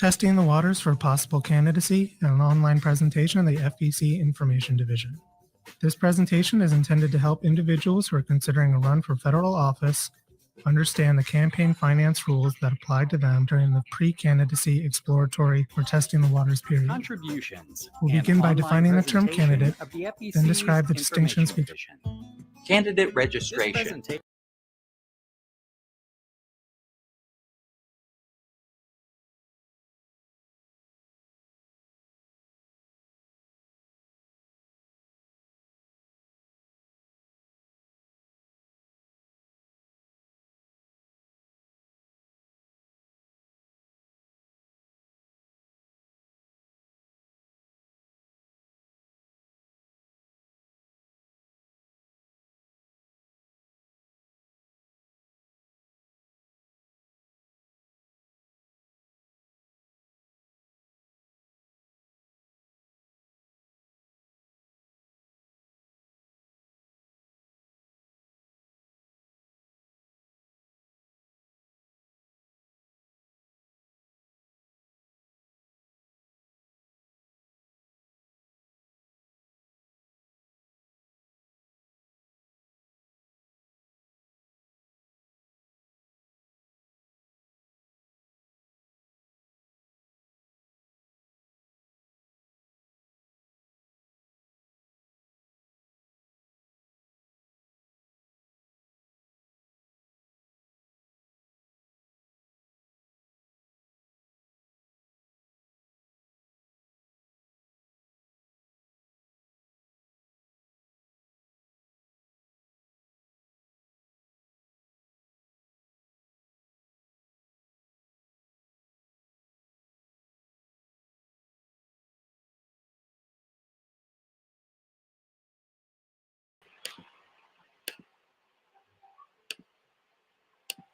Testing the Waters for Possible Candidacy, an online presentation of the FEC Information Division. This presentation is intended to help individuals who are considering a run for federal office understand the campaign finance rules that apply to them during the pre-candidacy exploratory or testing the waters period. Contributions. We'll begin by defining the term candidate, of the FEC's then describe the distinctions between candidate registration.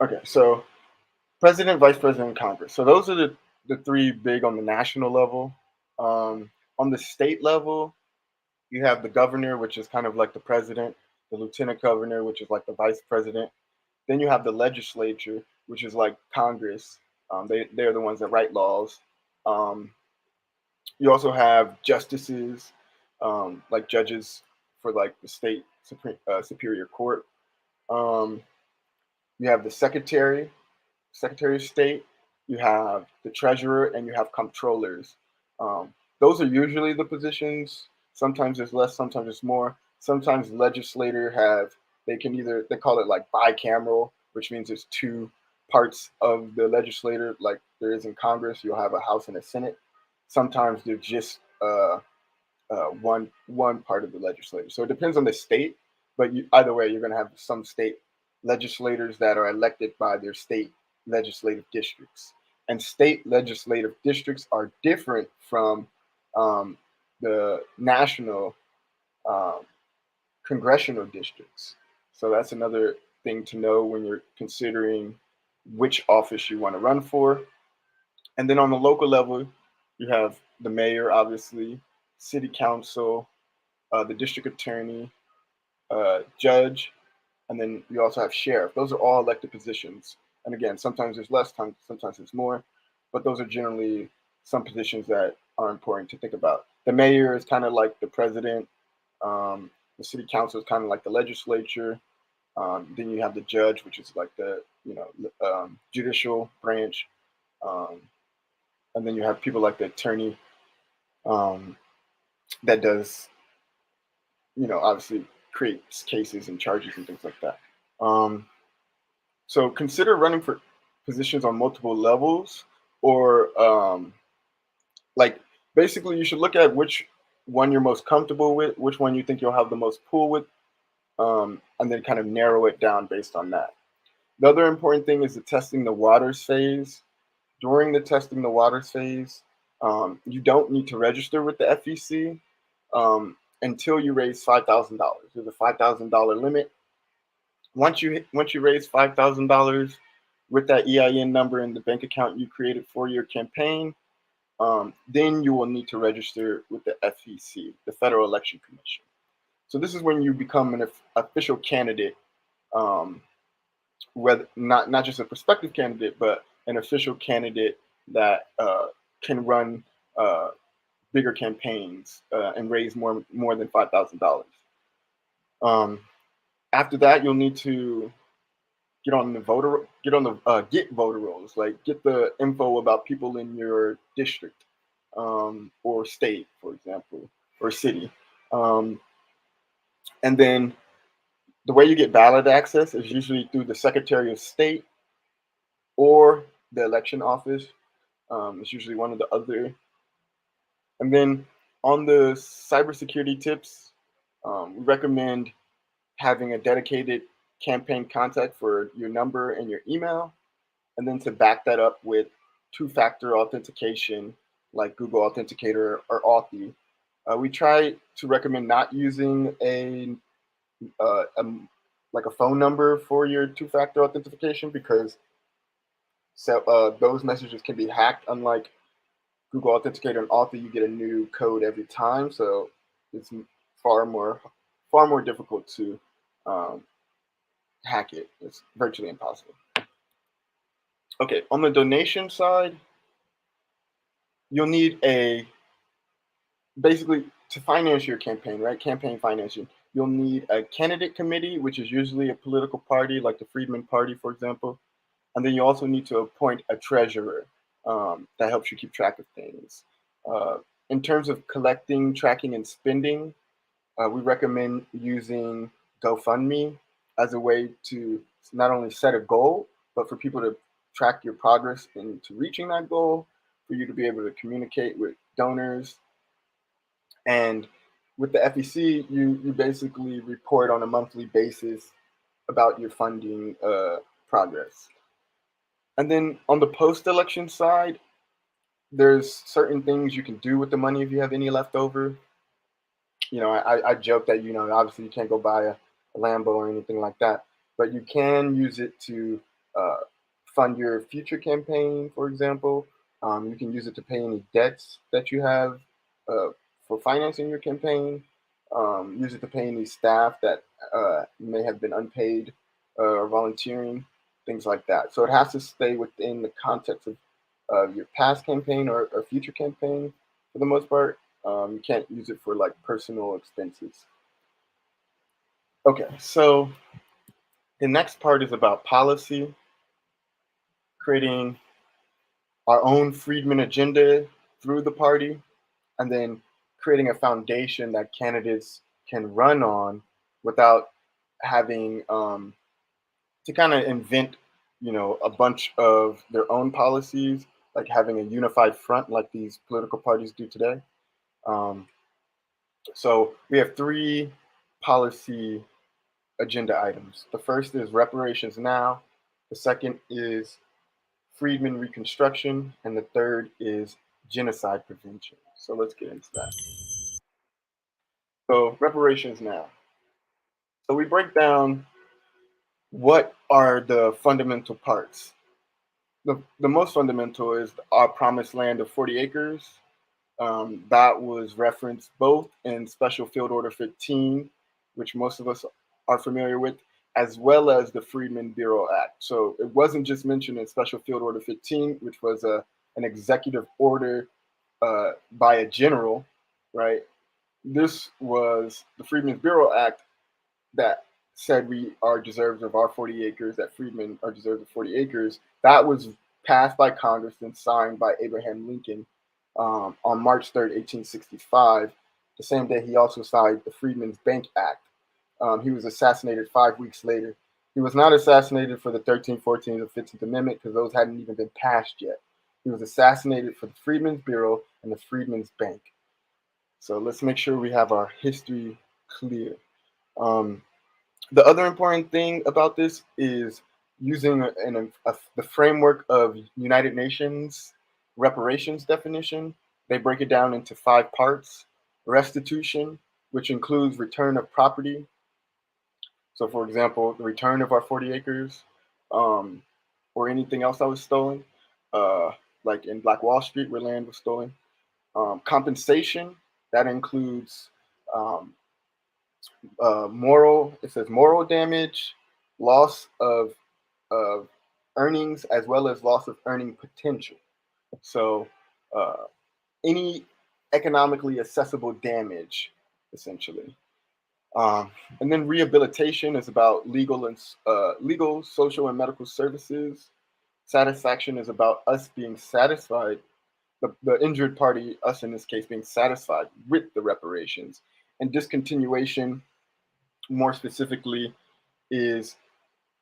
Okay, so president, vice president, and Congress. So those are the three big on the national level. On the state level, you have the governor, which is kind of like the president, the lieutenant governor, which is like the vice president. Then you have the legislature, which is like Congress. They're the ones that write laws. You also have justices, like judges for like the state superior court. You have the secretary of state. You have the treasurer, and you have comptrollers. Those are usually the positions. Sometimes there's less, sometimes there's more. Sometimes they call it like bicameral, which means there's two parts of the legislature, like there is in Congress. You'll have a House and a Senate. Sometimes they're just one part of the legislature. So it depends on the state, but either way, you're going to have some state legislators that are elected by their state legislative districts. And state legislative districts are different from the national congressional districts. So that's another thing to know when you're considering which office you want to run for. And then on the local level, you have the mayor, obviously, city council, the district attorney, judge, and then you also have sheriff. Those are all elected positions. And again, sometimes there's less, sometimes there's more, but those are generally some positions that are important to think about. The mayor is kind of like the president. The city council is kind of like the legislature. Then you have the judge, which is like the judicial branch. And then you have people like the attorney that does, obviously creates cases and charges and things like that. So consider running for positions on multiple levels, or basically you should look at which one you're most comfortable with, which one you think you'll have the most pull with, and then kind of narrow it down based on that. The other important thing is the testing the waters phase. During the testing the waters phase, you don't need to register with the FEC until you raise $5,000. There's a $5,000 limit. Once you raise $5,000 with that EIN number in the bank account you created for your campaign, then you will need to register with the FEC, the Federal Election Commission. So this is when you become an official candidate, whether not just a prospective candidate, but an official candidate that can run bigger campaigns and raise more than $5,000. After that, you'll need to get voter rolls, like get the info about people in your district or state, for example, or city. Um, and then the way you get ballot access is usually through the Secretary of State or the election office. It's usually one of the other. And then on the cybersecurity tips, we recommend having a dedicated campaign contact for your number and your email, and then to back that up with two-factor authentication like Google Authenticator or Authy. We try to recommend not using uh, a like a phone number for your two-factor authentication because those messages can be hacked. Unlike Google Authenticator and Authy, you get a new code every time, so it's far more difficult to um, hack it. It's virtually impossible. Okay, on the donation side, you'll need basically to finance your campaign, right? Campaign financing. You'll need a candidate committee, which is usually a political party like the Freedmen Party, for example. And then you also need to appoint a treasurer that helps you keep track of things. Uh, in terms of collecting, tracking, and spending, we recommend using GoFundMe as a way to not only set a goal, but for people to track your progress into reaching that goal, for you to be able to communicate with donors. And with the FEC, you basically report on a monthly basis about your funding progress. And then on the post-election side, there's certain things you can do with the money if you have any left over. I joke that, obviously you can't go buy a Lambo or anything like that, but you can use it to uh, fund your future campaign, for example. You can use it to pay any debts that you have for financing your campaign. Use it to pay any staff that may have been unpaid or volunteering, things like that. So it has to stay within the context of your past campaign or future campaign for the most part. You can't use it for like personal expenses. Okay, so the next part is about policy, creating our own Freedmen agenda through the party, and then creating a foundation that candidates can run on without having to kind of invent, a bunch of their own policies, like having a unified front like these political parties do today. Um, so we have three policy agenda items. The first is reparations now. The second is Freedmen reconstruction, and the third is genocide prevention. So let's get into that. So reparations now. So we break down what are the fundamental parts. The most fundamental is our promised land of 40 acres. That was referenced both in Special Field Order 15, which most of us are familiar with, as well as the Freedmen Bureau Act. So it wasn't just mentioned in Special Field Order 15, which was an executive order by a general, right? This was the Freedmen's Bureau Act that said we are deserved of our 40 acres, that freedmen are deserved of 40 acres. That was passed by Congress and signed by Abraham Lincoln on March 3rd, 1865. The same day he also signed the Freedmen's Bank Act. He was assassinated 5 weeks later. He was not assassinated for the 13th, 14th, or 15th Amendment because those hadn't even been passed yet. He was assassinated for the Freedmen's Bureau and the Freedmen's Bank. So let's make sure we have our history clear. The other important thing about this is using the framework of United Nations reparations definition. They break it down into 5 parts. Restitution, which includes return of property. So, for example, the return of our 40 acres or anything else that was stolen, like in Black Wall Street where land was stolen. Compensation, that includes um, it says moral damage, loss of earnings, as well as loss of earning potential. So uh, any economically accessible damage, essentially. Um, and then rehabilitation is about legal, social, and medical services. Satisfaction is about us being satisfied, the injured party, us in this case, being satisfied with the reparations. And discontinuation, more specifically, is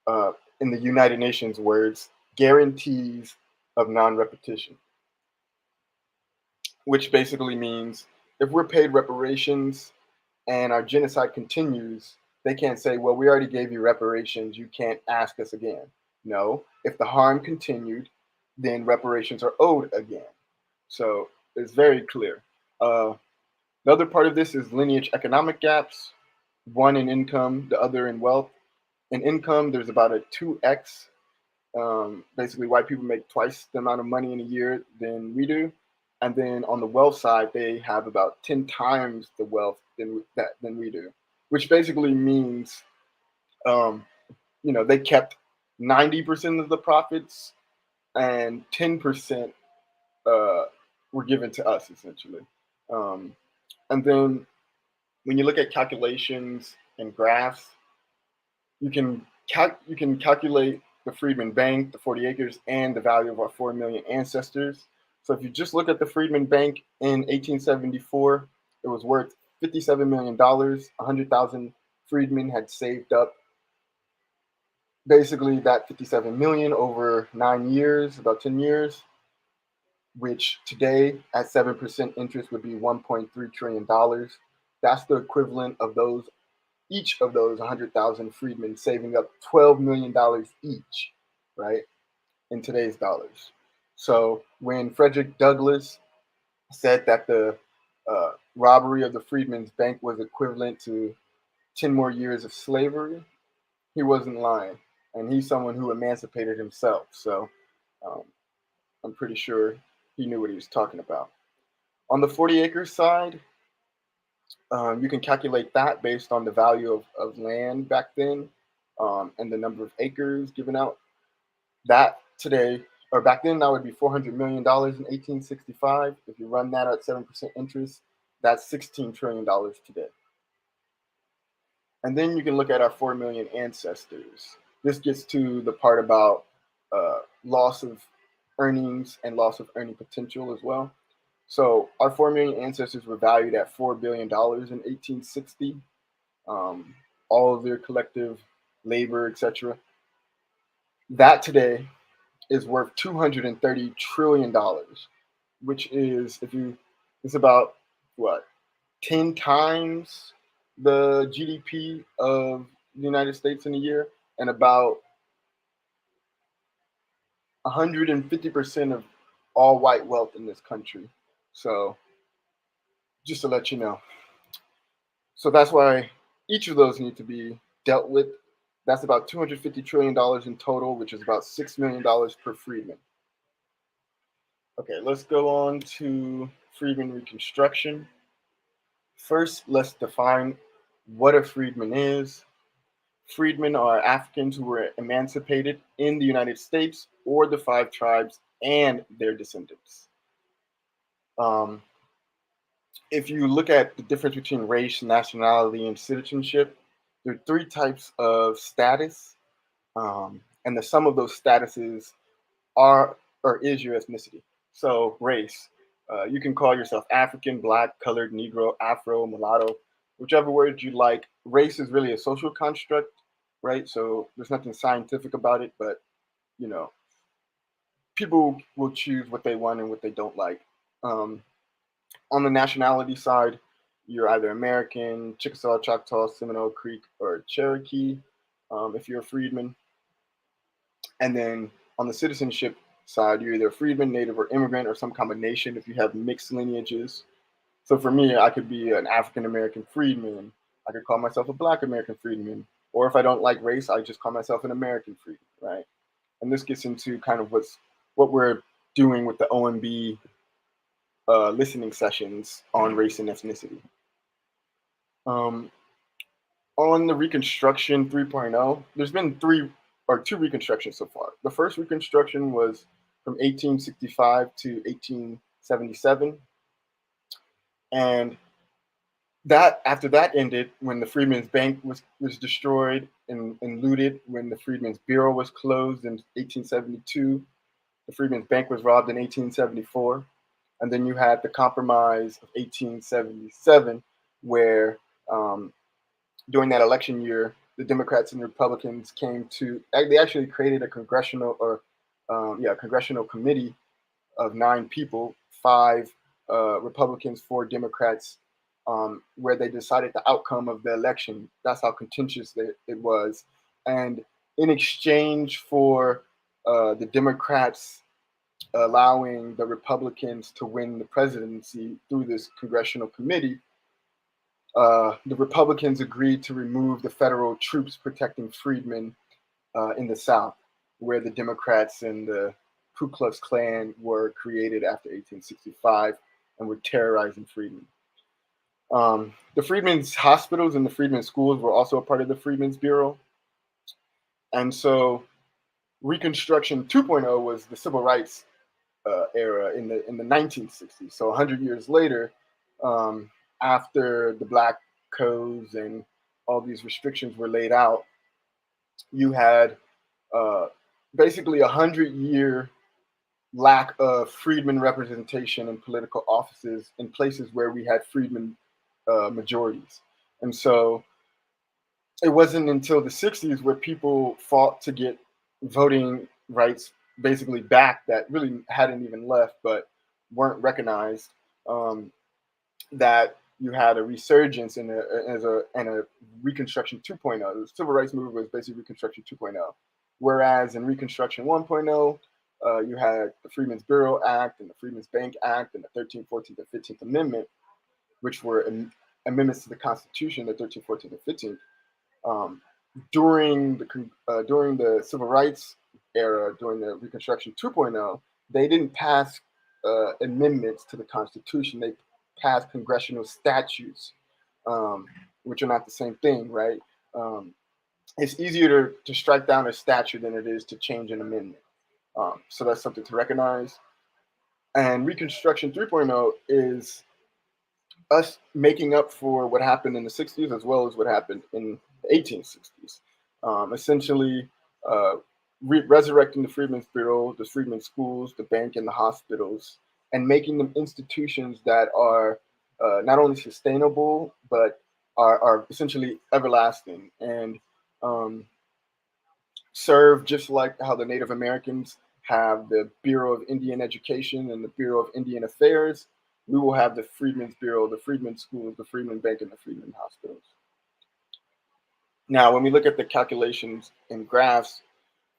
uh, in the United Nations words, guarantees of non-repetition, which basically means if we're paid reparations and our genocide continues, they can't say, well, we already gave you reparations, you can't ask us again. No, if the harm continued, then reparations are owed again. So it's very clear. The other part of this is lineage economic gaps, one in income, the other in wealth. In income, there's about a 2x. Basically, white people make twice the amount of money in a year than we do. And then on the wealth side, they have about 10 times the wealth than we do, which basically means, um, they kept 90% of the profits and 10% were given to us, essentially. Um, and then when you look at calculations and graphs, you can calculate the Freedmen Bank, the 40 acres, and the value of our 4 million ancestors. So if you just look at the Freedmen Bank in 1874, it was worth $57 million. 100,000 freedmen had saved up basically that 57 million over 9 years, about 10 years, which today at 7% interest would be $1.3 trillion. That's the equivalent of each of those 100,000 freedmen saving up $12 million each, right, in today's dollars. So when Frederick Douglass said that the robbery of the Freedmen's Bank was equivalent to 10 more years of slavery, he wasn't lying. And he's someone who emancipated himself. So um, I'm pretty sure he knew what he was talking about. On the 40 acre side, you can calculate that based on the value of land back then, and the number of acres given out. That today, or back then, that would be $400 million in 1865. If you run that at 7% interest, that's $16 trillion today. And then you can look at our 4 million ancestors. This gets to the part about loss of earnings and loss of earning potential as well. So our 4 million ancestors were valued at $4 billion in 1860. All of their collective labor, etc. That today is worth $230 trillion, which is, it's about what, 10 times the GDP of the United States in a year, and about 150% of all white wealth in this country. So just to let you know. So that's why each of those need to be dealt with. That's about $250 trillion in total, which is about $6 million per freedman. Okay, let's go on to freedmen reconstruction. First, let's define what a freedman is. Freedmen are Africans who were emancipated in the United States or the 5 tribes and their descendants. If you look at the difference between race, nationality, and citizenship, there are 3 types of status, and the sum of those statuses are or is your ethnicity. So race, you can call yourself African, Black, Colored, Negro, Afro, Mulatto, whichever word you like. Race is really a social construct, right? So there's nothing scientific about it, but people will choose what they want and what they don't like. On the nationality side, you're either American, Chickasaw, Choctaw, Seminole, Creek, or Cherokee, if you're a freedman. And then on the citizenship side, you're either a freedman, native, or immigrant, or some combination if you have mixed lineages. So for me, I could be an African American freedman. I could call myself a Black American freedman. Or if I don't like race, I just call myself an American freedman, right? And this gets into kind of what we're doing with the OMB listening sessions on race and ethnicity. On the Reconstruction 3.0, there's been 2 reconstructions so far. The first reconstruction was from 1865 to 1877. And that after that ended, when the Freedmen's Bank was destroyed and looted, when the Freedmen's Bureau was closed in 1872, the Freedmen's Bank was robbed in 1874. And then you had the Compromise of 1877, where during that election year, the Democrats and the Republicans they actually created a congressional committee of 9 people, 5 Republicans, 4 Democrats, where they decided the outcome of the election. That's how contentious it was. And in exchange for the Democrats allowing the Republicans to win the presidency through this congressional committee, the Republicans agreed to remove the federal troops protecting freedmen in the South, where the Democrats and the Ku Klux Klan were created after 1865 and were terrorizing freedmen. The Freedmen's hospitals and the Freedmen's schools were also a part of the Freedmen's Bureau. And so Reconstruction 2.0 was the civil rights era in the 1960s. So 100 years later, after the black codes and all these restrictions were laid out, you had basically 100-year lack of freedmen representation in political offices in places where we had freedmen majorities. And so it wasn't until the 60s where people fought to get voting rights basically back that really hadn't even left but weren't recognized, that you had a resurgence and a Reconstruction 2.0. The civil rights movement was basically Reconstruction 2.0. Whereas in Reconstruction 1.0, you had the Freedmen's Bureau Act and the Freedmen's Bank Act and the 13th, 14th, and 15th Amendment, which were amendments to the Constitution, the 13th, 14th, and 15th. During the civil rights era, during the Reconstruction 2.0, they didn't pass amendments to the Constitution. They passed congressional statutes, which are not the same thing, right? It's easier to strike down a statute than it is to change an amendment. So that's something to recognize. And Reconstruction 3.0 is us making up for what happened in the 60s as well as what happened in the 1860s. Essentially, resurrecting the Freedmen's Bureau, the Freedmen's schools, the bank, and the hospitals, and making them institutions that are not only sustainable, but are essentially everlasting and serve just like how the Native Americans have the Bureau of Indian Education and the Bureau of Indian Affairs. We will have the Freedmen's Bureau, the Freedmen's schools, the Freedmen Bank, and the Freedmen hospitals. Now, when we look at the calculations and graphs,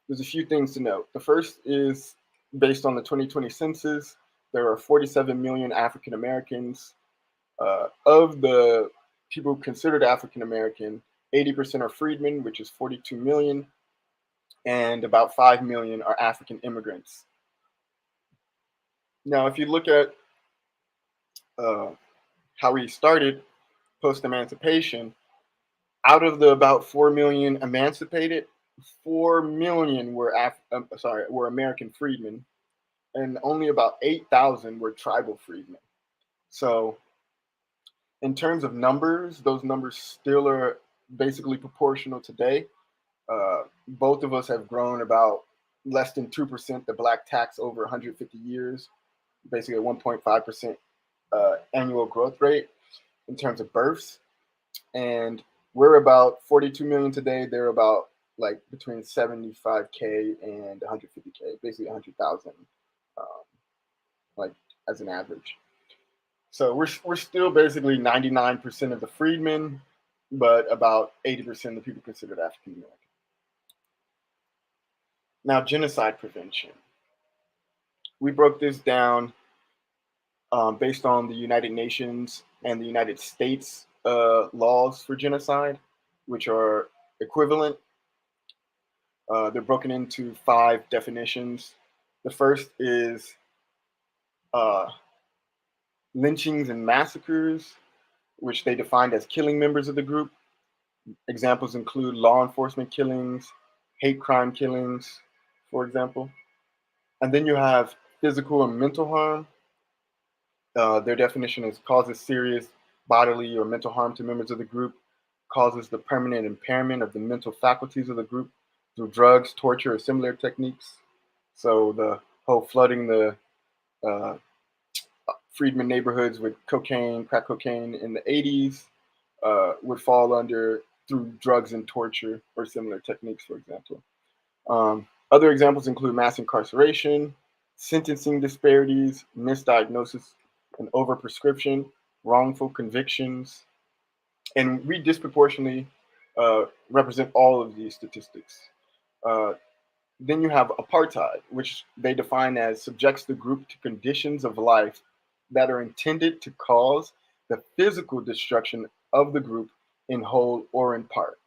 there's a few things to note. The first is based on the 2020 census, there are 47 million African Americans. Of the people considered African American, 80% are freedmen, which is 42 million, and about 5 million are African immigrants. Now, if you look at how we started post-emancipation, out of the about 4 million emancipated, 4 million were American freedmen, and only about 8,000 were tribal freedmen. So in terms of numbers, those numbers still are basically proportional today. Both of us have grown about less than 2% the black tax over 150 years, basically a 1.5% annual growth rate in terms of births. And we're about 42 million today. They're about like between 75K and 150K, basically 100,000, like as an average. So we're still basically 99% of the freedmen, but about 80% of the people considered African American. Now, genocide prevention. We broke this down based on the United Nations and the United States laws for genocide, which are equivalent. They're broken into 5 definitions. The first is lynchings and massacres, which they defined as killing members of the group. Examples include law enforcement killings, hate crime killings, for example. And then you have physical and mental harm. Their definition is causes serious bodily or mental harm to members of the group, causes the permanent impairment of the mental faculties of the group through drugs, torture, or similar techniques. So the whole flooding the uh, Freedmen neighborhoods with cocaine, crack cocaine in the 80s would fall under through drugs and torture or similar techniques, for example. Other examples include mass incarceration, sentencing disparities, misdiagnosis and overprescription, wrongful convictions, and we disproportionately represent all of these statistics. Uh, then you have apartheid, which they define as subjects the group to conditions of life that are intended to cause the physical destruction of the group in whole or in part.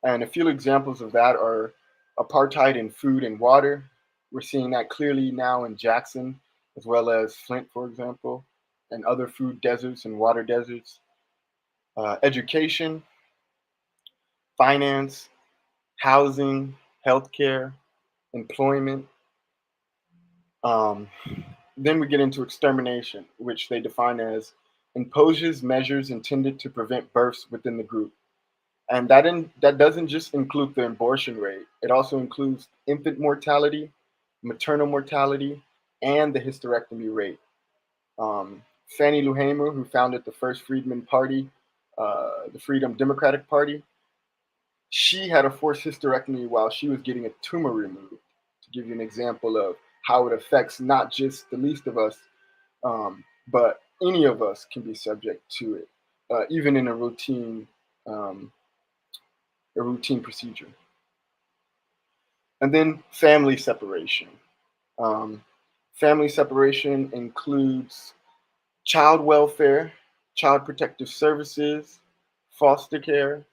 And a few examples of that are apartheid in food and water. We're seeing that clearly now in Jackson, as well as Flint, for example, and other food deserts and water deserts. Education, finance, housing, healthcare, employment. Um, then we get into extermination, which they define as imposes measures intended to prevent births within the group. And that doesn't just include the abortion rate. It also includes infant mortality, maternal mortality, and the hysterectomy rate. Fannie Lou Hamer, who founded the first Freedmen Party, the Freedom Democratic Party, she had a forced hysterectomy while she was getting a tumor removed. To give you an example of how it affects not just the least of us, but any of us can be subject to it, even in um, a routine procedure. And then family separation. Um, Family separation includes child welfare, child protective services, foster care,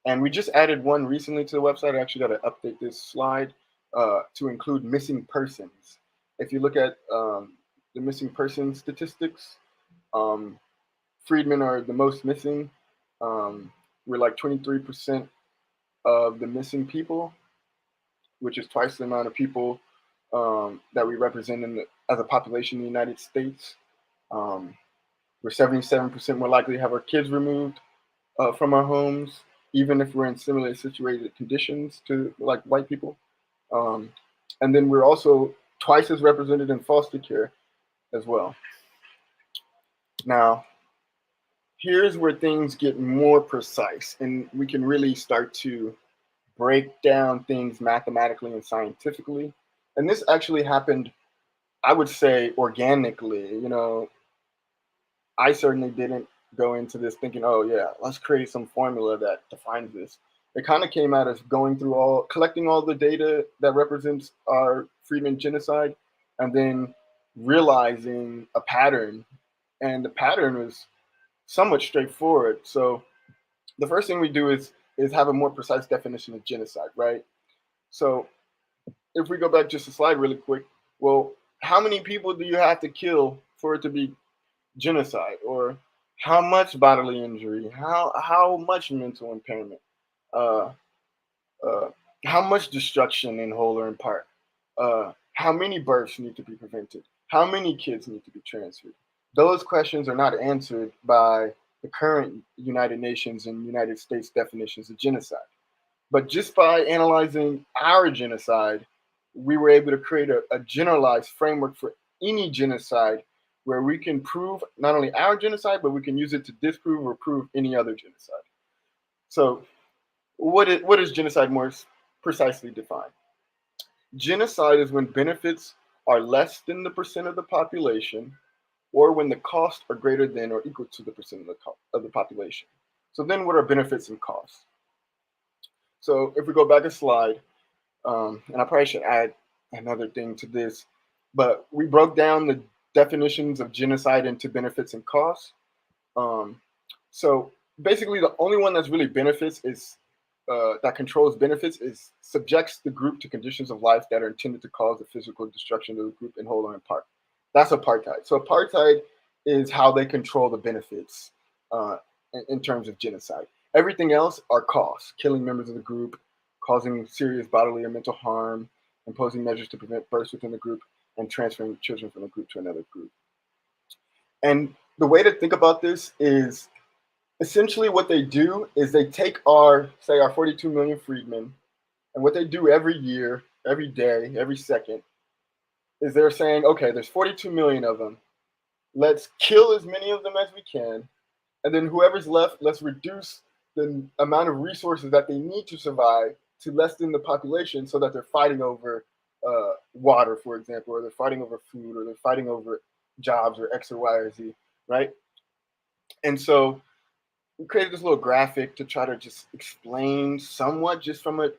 and we just added one recently to the website. I actually got to update this slide to include missing persons. If you look at the missing person statistics, um, freedmen are the most missing. We're like 23% of the missing people, which is twice the amount of people that we represent as a population in the United States. Um, we're 77% more likely to have our kids removed from our homes, even if we're in similarly situated conditions to like white people. Um, and then we're also twice as represented in foster care as well. Now, here's where things get more precise, and we can really start to break down things mathematically and scientifically. And this actually happened, I would say, organically. I certainly didn't go into this thinking, oh yeah, let's create some formula that defines this. It kind of came out as going through collecting all the data that represents our Freedmen genocide, and then realizing a pattern. And the pattern was somewhat straightforward. So the first thing we do is have a more precise definition of genocide, right? So if we go back just a slide really quick, well, how many people do you have to kill for it to be genocide? Or how much bodily injury? How much mental impairment? Uh, uh, how much destruction in whole or in part? How many births need to be prevented? How many kids need to be transferred? Those questions are not answered by the current United Nations and United States definitions of genocide. But just by analyzing our genocide, we were able to create a generalized framework for any genocide where we can prove not only our genocide, but we can use it to disprove or prove any other genocide. So, what is genocide more precisely defined? Genocide is when benefits are less than the percent of the population, or when the costs are greater than or equal to the percent of the population. So then, what are benefits and costs? So if we go back a slide, and I probably should add another thing to this, but we broke down the definitions of genocide into benefits and costs. Um, so basically, the only one that's really benefits is that controls benefits is subjects the group to conditions of life that are intended to cause the physical destruction of the group in whole or in part. That's apartheid. So apartheid is how they control the benefits uh, in terms of genocide. Everything else are costs: killing members of the group, causing serious bodily or mental harm, imposing measures to prevent births within the group, and transferring children from a group to another group. And the way to think about this is essentially what they do is they take our 42 million freedmen, and what they do every year, every day, every second is they're saying, okay, there's 42 million of them. Let's kill as many of them as we can. And then whoever's left, let's reduce the amount of resources that they need to survive to less than the population so that they're fighting over water, for example, or they're fighting over food, or they're fighting over jobs or X or Y or Z, right? And so we created this little graphic to try to just explain somewhat just from a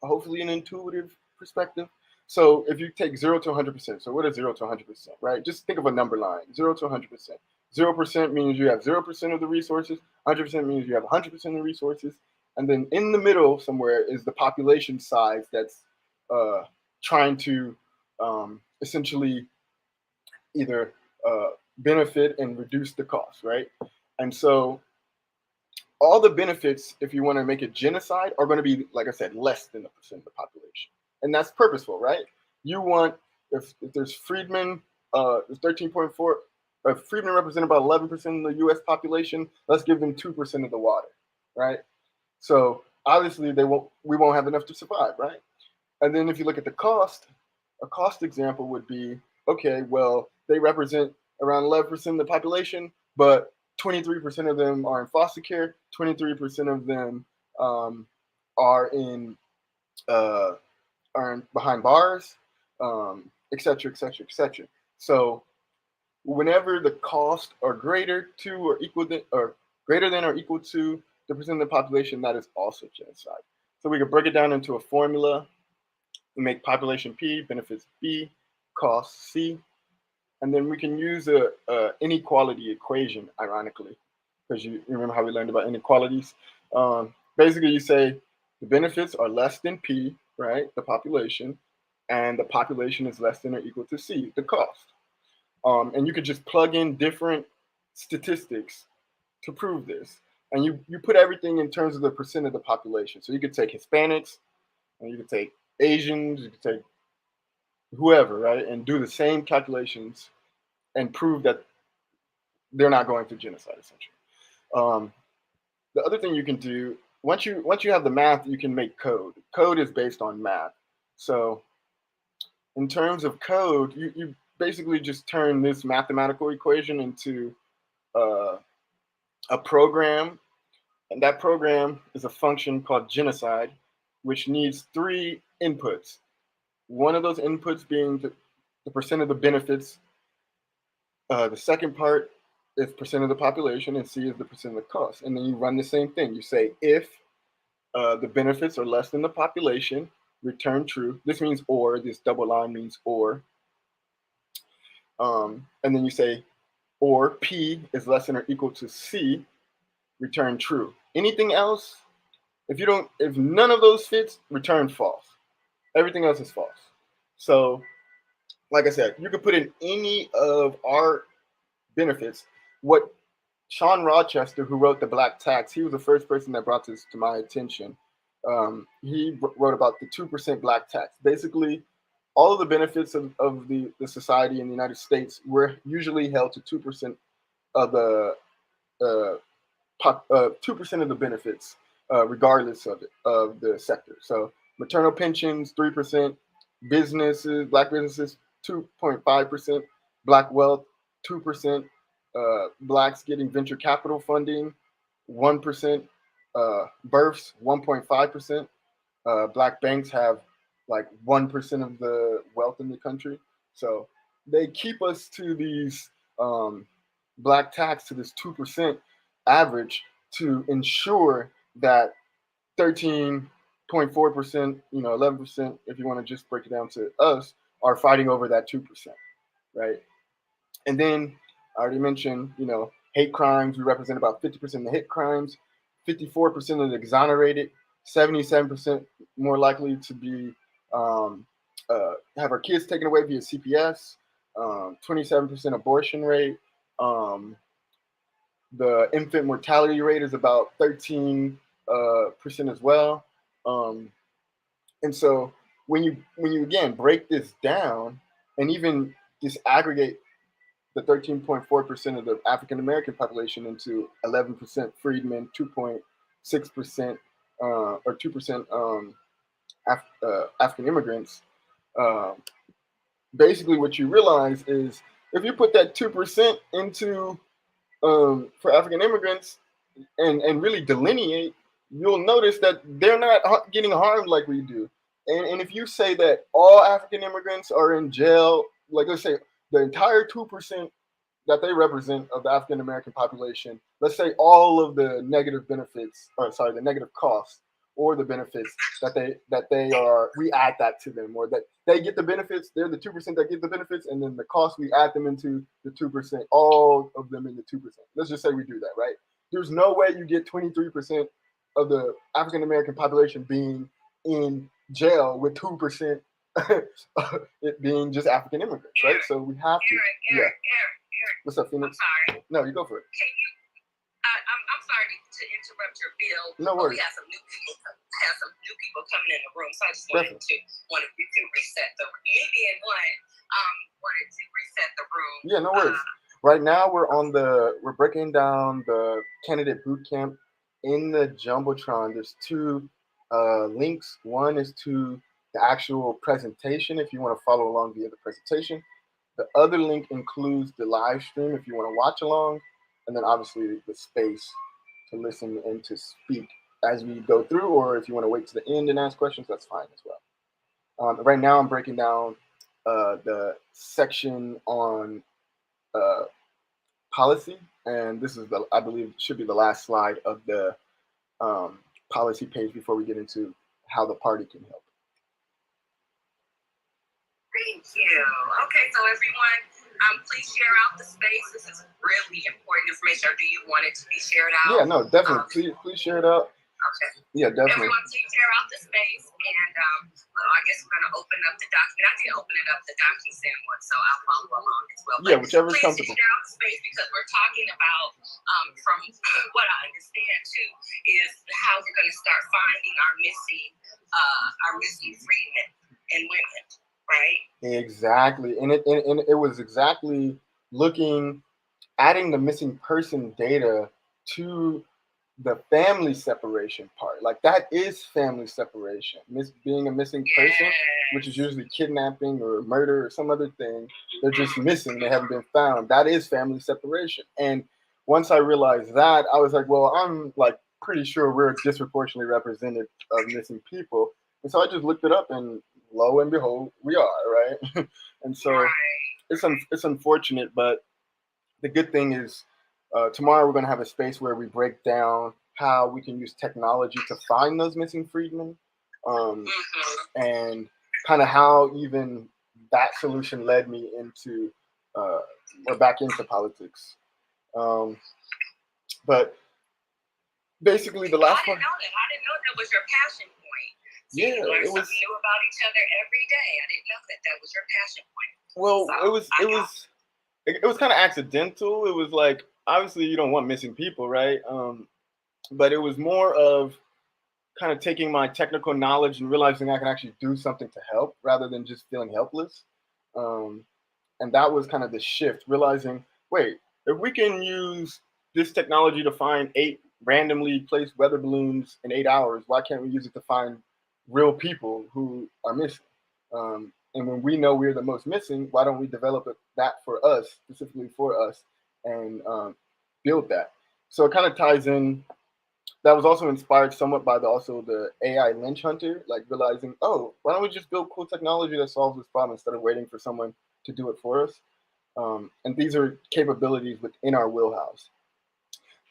hopefully an intuitive perspective. So if you take 0 to 100%, so what is 0 to 100%, right? Just think of a number line, 0 to 100%. 0% means you have 0% of the resources, 100% means you have 100% of the resources, and then in the middle somewhere is the population size that's trying to essentially either benefit and reduce the cost, right? And so all the benefits, if you want to make it genocide, are going to be, like I said, less than the percent of the population. And that's purposeful, right? You want, if there's freedmen, there's 13.4, freedmen represent about 11% of the US population, let's give them 2% of the water, right? So obviously we won't have enough to survive, right? And then if you look at the cost, a cost example would be, okay, well, they represent around 11% of the population, but 23% of them are in foster care, 23% of them are in behind bars, et cetera, et cetera, et cetera. So whenever the costs are greater to or equal than, or greater than or equal to the percent of the population, that is also genocide. So we could break it down into a formula. We make population P, benefits B, cost C, and then we can use a inequality equation, ironically, because you remember how we learned about inequalities. Basically, you say the benefits are less than P, right, the population, and the population is less than or equal to C, the cost. And you could just plug in different statistics to prove this. And you put everything in terms of the percent of the population. So you could take Hispanics, and you could take Asians, you could take whoever, right, and do the same calculations and prove that they're not going through genocide, essentially. The other thing you can do, once you have the math, you can make code. Code is based on math. So in terms of code, you basically just turn this mathematical equation into a program, and that program is a function called genocide, which needs 3 inputs. One of those inputs being the percent of the benefits. The second part is percent of the population, and C is the percent of the cost. And then you run the same thing. You say if the benefits are less than the population, return true. This means or. This double line means or. And then you say or P is less than or equal to C, return true. Anything else, if none of those fits, return false. Everything else is false. So, like I said, you could put in any of our benefits. What Sean Rochester, who wrote The Black Tax, he was the first person that brought this to my attention. He wrote about the 2% black tax. Basically, all of the benefits of the society in the United States were usually held to 2% of the 2% of the benefits, regardless of the sector. So maternal pensions 3%, black businesses 2.5%, black wealth 2%, blacks getting venture capital funding 1%, births 1.5%. Black banks have like 1% of the wealth in the country. So they keep us to these black tax, to this 2% average, to ensure that 13.4%, 11%, if you want to just break it down to us, are fighting over that 2%, right? And then I already mentioned, hate crimes. We represent about 50% of the hate crimes, 54% of the exonerated, 77% more likely to be have our kids taken away via CPS, 27% abortion rate. The infant mortality rate is about 13% as well. And so when you again break this down and even disaggregate the 13.4% of the African American population into 11% freedmen, 2.6% or 2% African immigrants. Um, Basically, what you realize is if you put that 2% into for African immigrants and really delineate, you'll notice that they're not getting harmed like we do. And if you say that all African immigrants are in jail, like let's say the entire 2% that they represent of the African American population, let's say all of the negative benefits, or sorry, the negative costs or the benefits that they are, we add that to them, or that they get the benefits. They're the 2% that get the benefits, and then the cost we add them into the 2%. All of them in the 2%. Let's just say we do that, right? There's no way you get 23% of the African American population being in jail with 2% it being just African immigrants, right? So we have to. Yeah. What's up, Phoenix? I'm sorry. No, you go for it. Can you? I'm sorry to interrupt your bill. No worries. We have some new people coming in the room, so I just wanted you to reset the. Me being one, wanted to reset the room. Yeah, no worries. Right now we're breaking down the candidate bootcamp in the Jumbotron. There's two links. One is to the actual presentation if you want to follow along via the presentation. The other link includes the live stream if you want to watch along, and then obviously the space to listen and to speak as we go through, or if you want to wait to the end and ask questions, that's fine as well. Right now I'm breaking down the section on policy, and this is I believe should be the last slide of the policy page before we get into how the party can help. Thank you. Okay, so everyone, please share out the space. This is really important information. Or do you want it to be shared out? Yeah, no, definitely. Please share it out. Okay. Yeah, definitely. Everyone, please share out the space, and I guess we're going to open up the document. I did open it up the DocuSign one, so I'll follow along as well. Yeah, whichever's please comfortable. Share out the space because we're talking about, from what I understand too, is how we're going to start finding our missing freedmen and women. Right. Exactly, and it was exactly adding the missing person data to the family separation part. Like that is family separation. Being a missing person, which is usually kidnapping or murder or some other thing. They're just missing. They haven't been found. That is family separation. And once I realized that, I was like, well, I'm like pretty sure we're disproportionately represented of missing people. And so I just looked it up, and lo and behold, we are, right? And so it's unfortunate, but the good thing is tomorrow we're going to have a space where we break down how we can use technology to find those missing freedmen, and kind of how even that solution led me into or back into politics. But basically, the last part. I didn't know that was your passion point. So Yeah, you learn it was. something new about each other every day. I didn't know that was your passion point. Well, So it was kind of accidental. It was like obviously you don't want missing people, right? But it was more of kind of taking my technical knowledge and realizing I can actually do something to help rather than just feeling helpless. And that was kind of the shift, realizing, wait, if we can use this technology to find 8 randomly placed weather balloons in 8 hours, why can't we use it to find real people who are missing? And when we know we're the most missing, why don't we develop that for us, specifically for us, and build that? So it kind of ties in. That was also inspired somewhat by the AI lynch hunter, like realizing, oh, why don't we just build cool technology that solves this problem instead of waiting for someone to do it for us? And these are capabilities within our wheelhouse.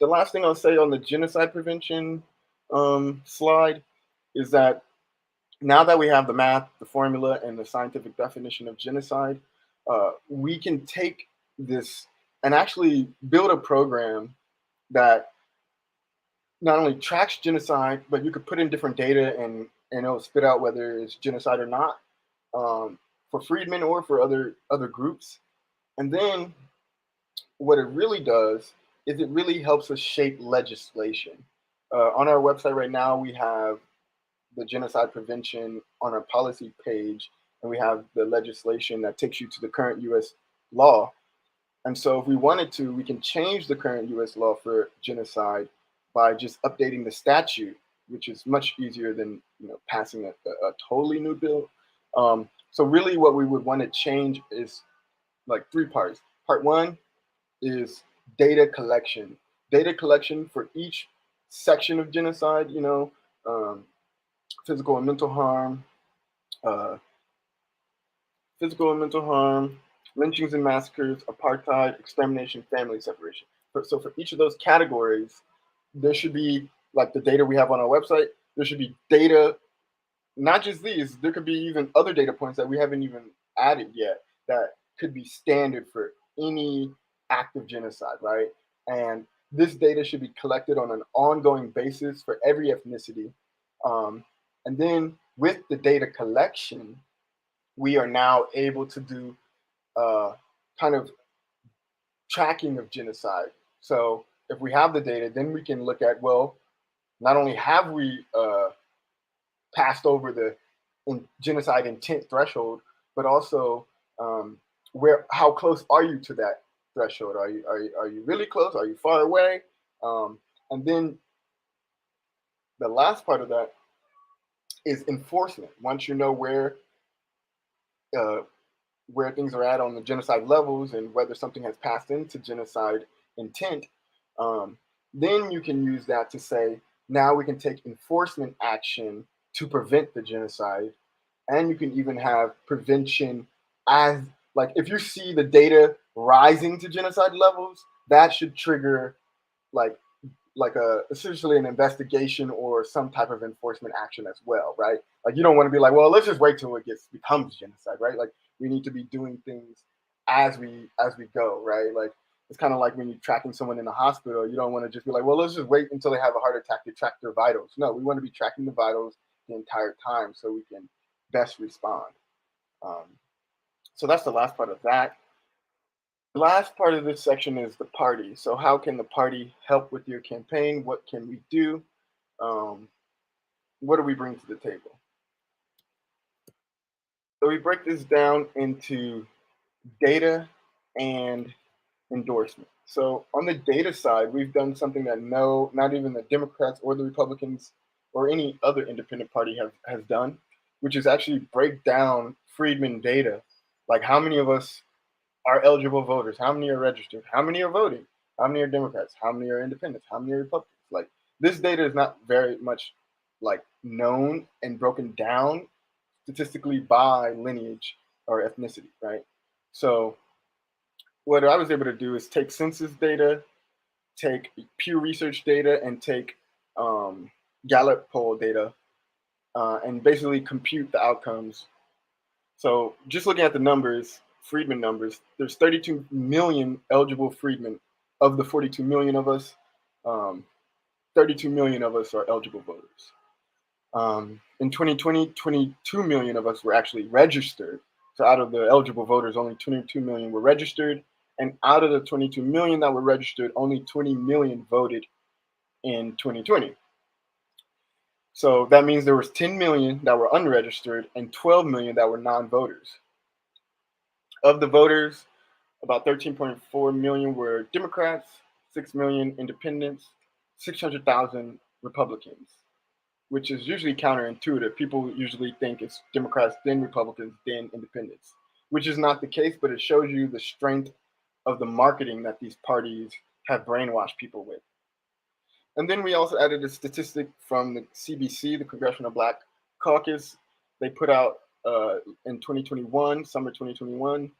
The last thing I'll say on the genocide prevention slide is that now that we have the math, the formula, and the scientific definition of genocide, we can take this and actually build a program that not only tracks genocide, but you could put in different data and it'll spit out whether it's genocide or not, for freedmen or for other groups. And then what it really does is it really helps us shape legislation. On our website right now, we have the genocide prevention on our policy page, and we have the legislation that takes you to the current U.S. law. And so if we wanted to, we can change the current US law for genocide by just updating the statute, which is much easier than passing a totally new bill. So really what we would want to change is like three parts. Part one is data collection. Data collection for each section of genocide, um, physical and mental harm, uh, lynchings and massacres, apartheid, extermination, family separation. So for each of those categories, there should be like the data we have on our website. There should be data, not just these. There could be even other data points that we haven't even added yet that could be standard for any act of genocide, right? And this data should be collected on an ongoing basis for every ethnicity. And then with the data collection, we are now able to do kind of tracking of genocide. So if we have the data, then we can look at, well, not only have we passed over the genocide intent threshold, but also how close are you to that threshold? Are you really close? Are you far away? And then the last part of that is enforcement. Once you know where things are at on the genocide levels and whether something has passed into genocide intent, then you can use that to say, now we can take enforcement action to prevent the genocide. And you can even have prevention as, like, if you see the data rising to genocide levels, that should trigger like essentially an investigation or some type of enforcement action as well, right? Like you don't want to be like, well, let's just wait till it becomes genocide, right? Like we need to be doing things as we go, right? Like it's kind of like when you're tracking someone in the hospital, you don't want to just be like, well, let's just wait until they have a heart attack to track their vitals. No, we want to be tracking the vitals the entire time so we can best respond. So that's the last part of that. The last part of this section is the party. So how can the party help with your campaign? What can we do? What do we bring to the table? So we break this down into data and endorsement. So on the data side, we've done something that not even the Democrats or the Republicans or any other independent party has done, which is actually break down Freedmen data. Like how many of us are eligible voters? How many are registered? How many are voting? How many are Democrats? How many are independents? How many are Republicans? Like this data is not very much like known and broken down statistically by lineage or ethnicity, right? So what I was able to do is take census data, take Pew Research data, and take Gallup poll data, and basically compute the outcomes. So just looking at the numbers, Freedmen numbers, there's 32 million eligible Freedmen. Of the 42 million of us, 32 million of us are eligible voters. In 2020, 22 million of us were actually registered. So out of the eligible voters, only 22 million were registered. And out of the 22 million that were registered, only 20 million voted in 2020. So that means there was 10 million that were unregistered and 12 million that were non-voters. Of the voters, about 13.4 million were Democrats, 6 million independents, 600,000 Republicans, which is usually counterintuitive. People usually think it's Democrats, then Republicans, then independents, which is not the case, but it shows you the strength of the marketing that these parties have brainwashed people with. And then we also added a statistic from the CBC, the Congressional Black Caucus. They put out in 2021, summer 2021,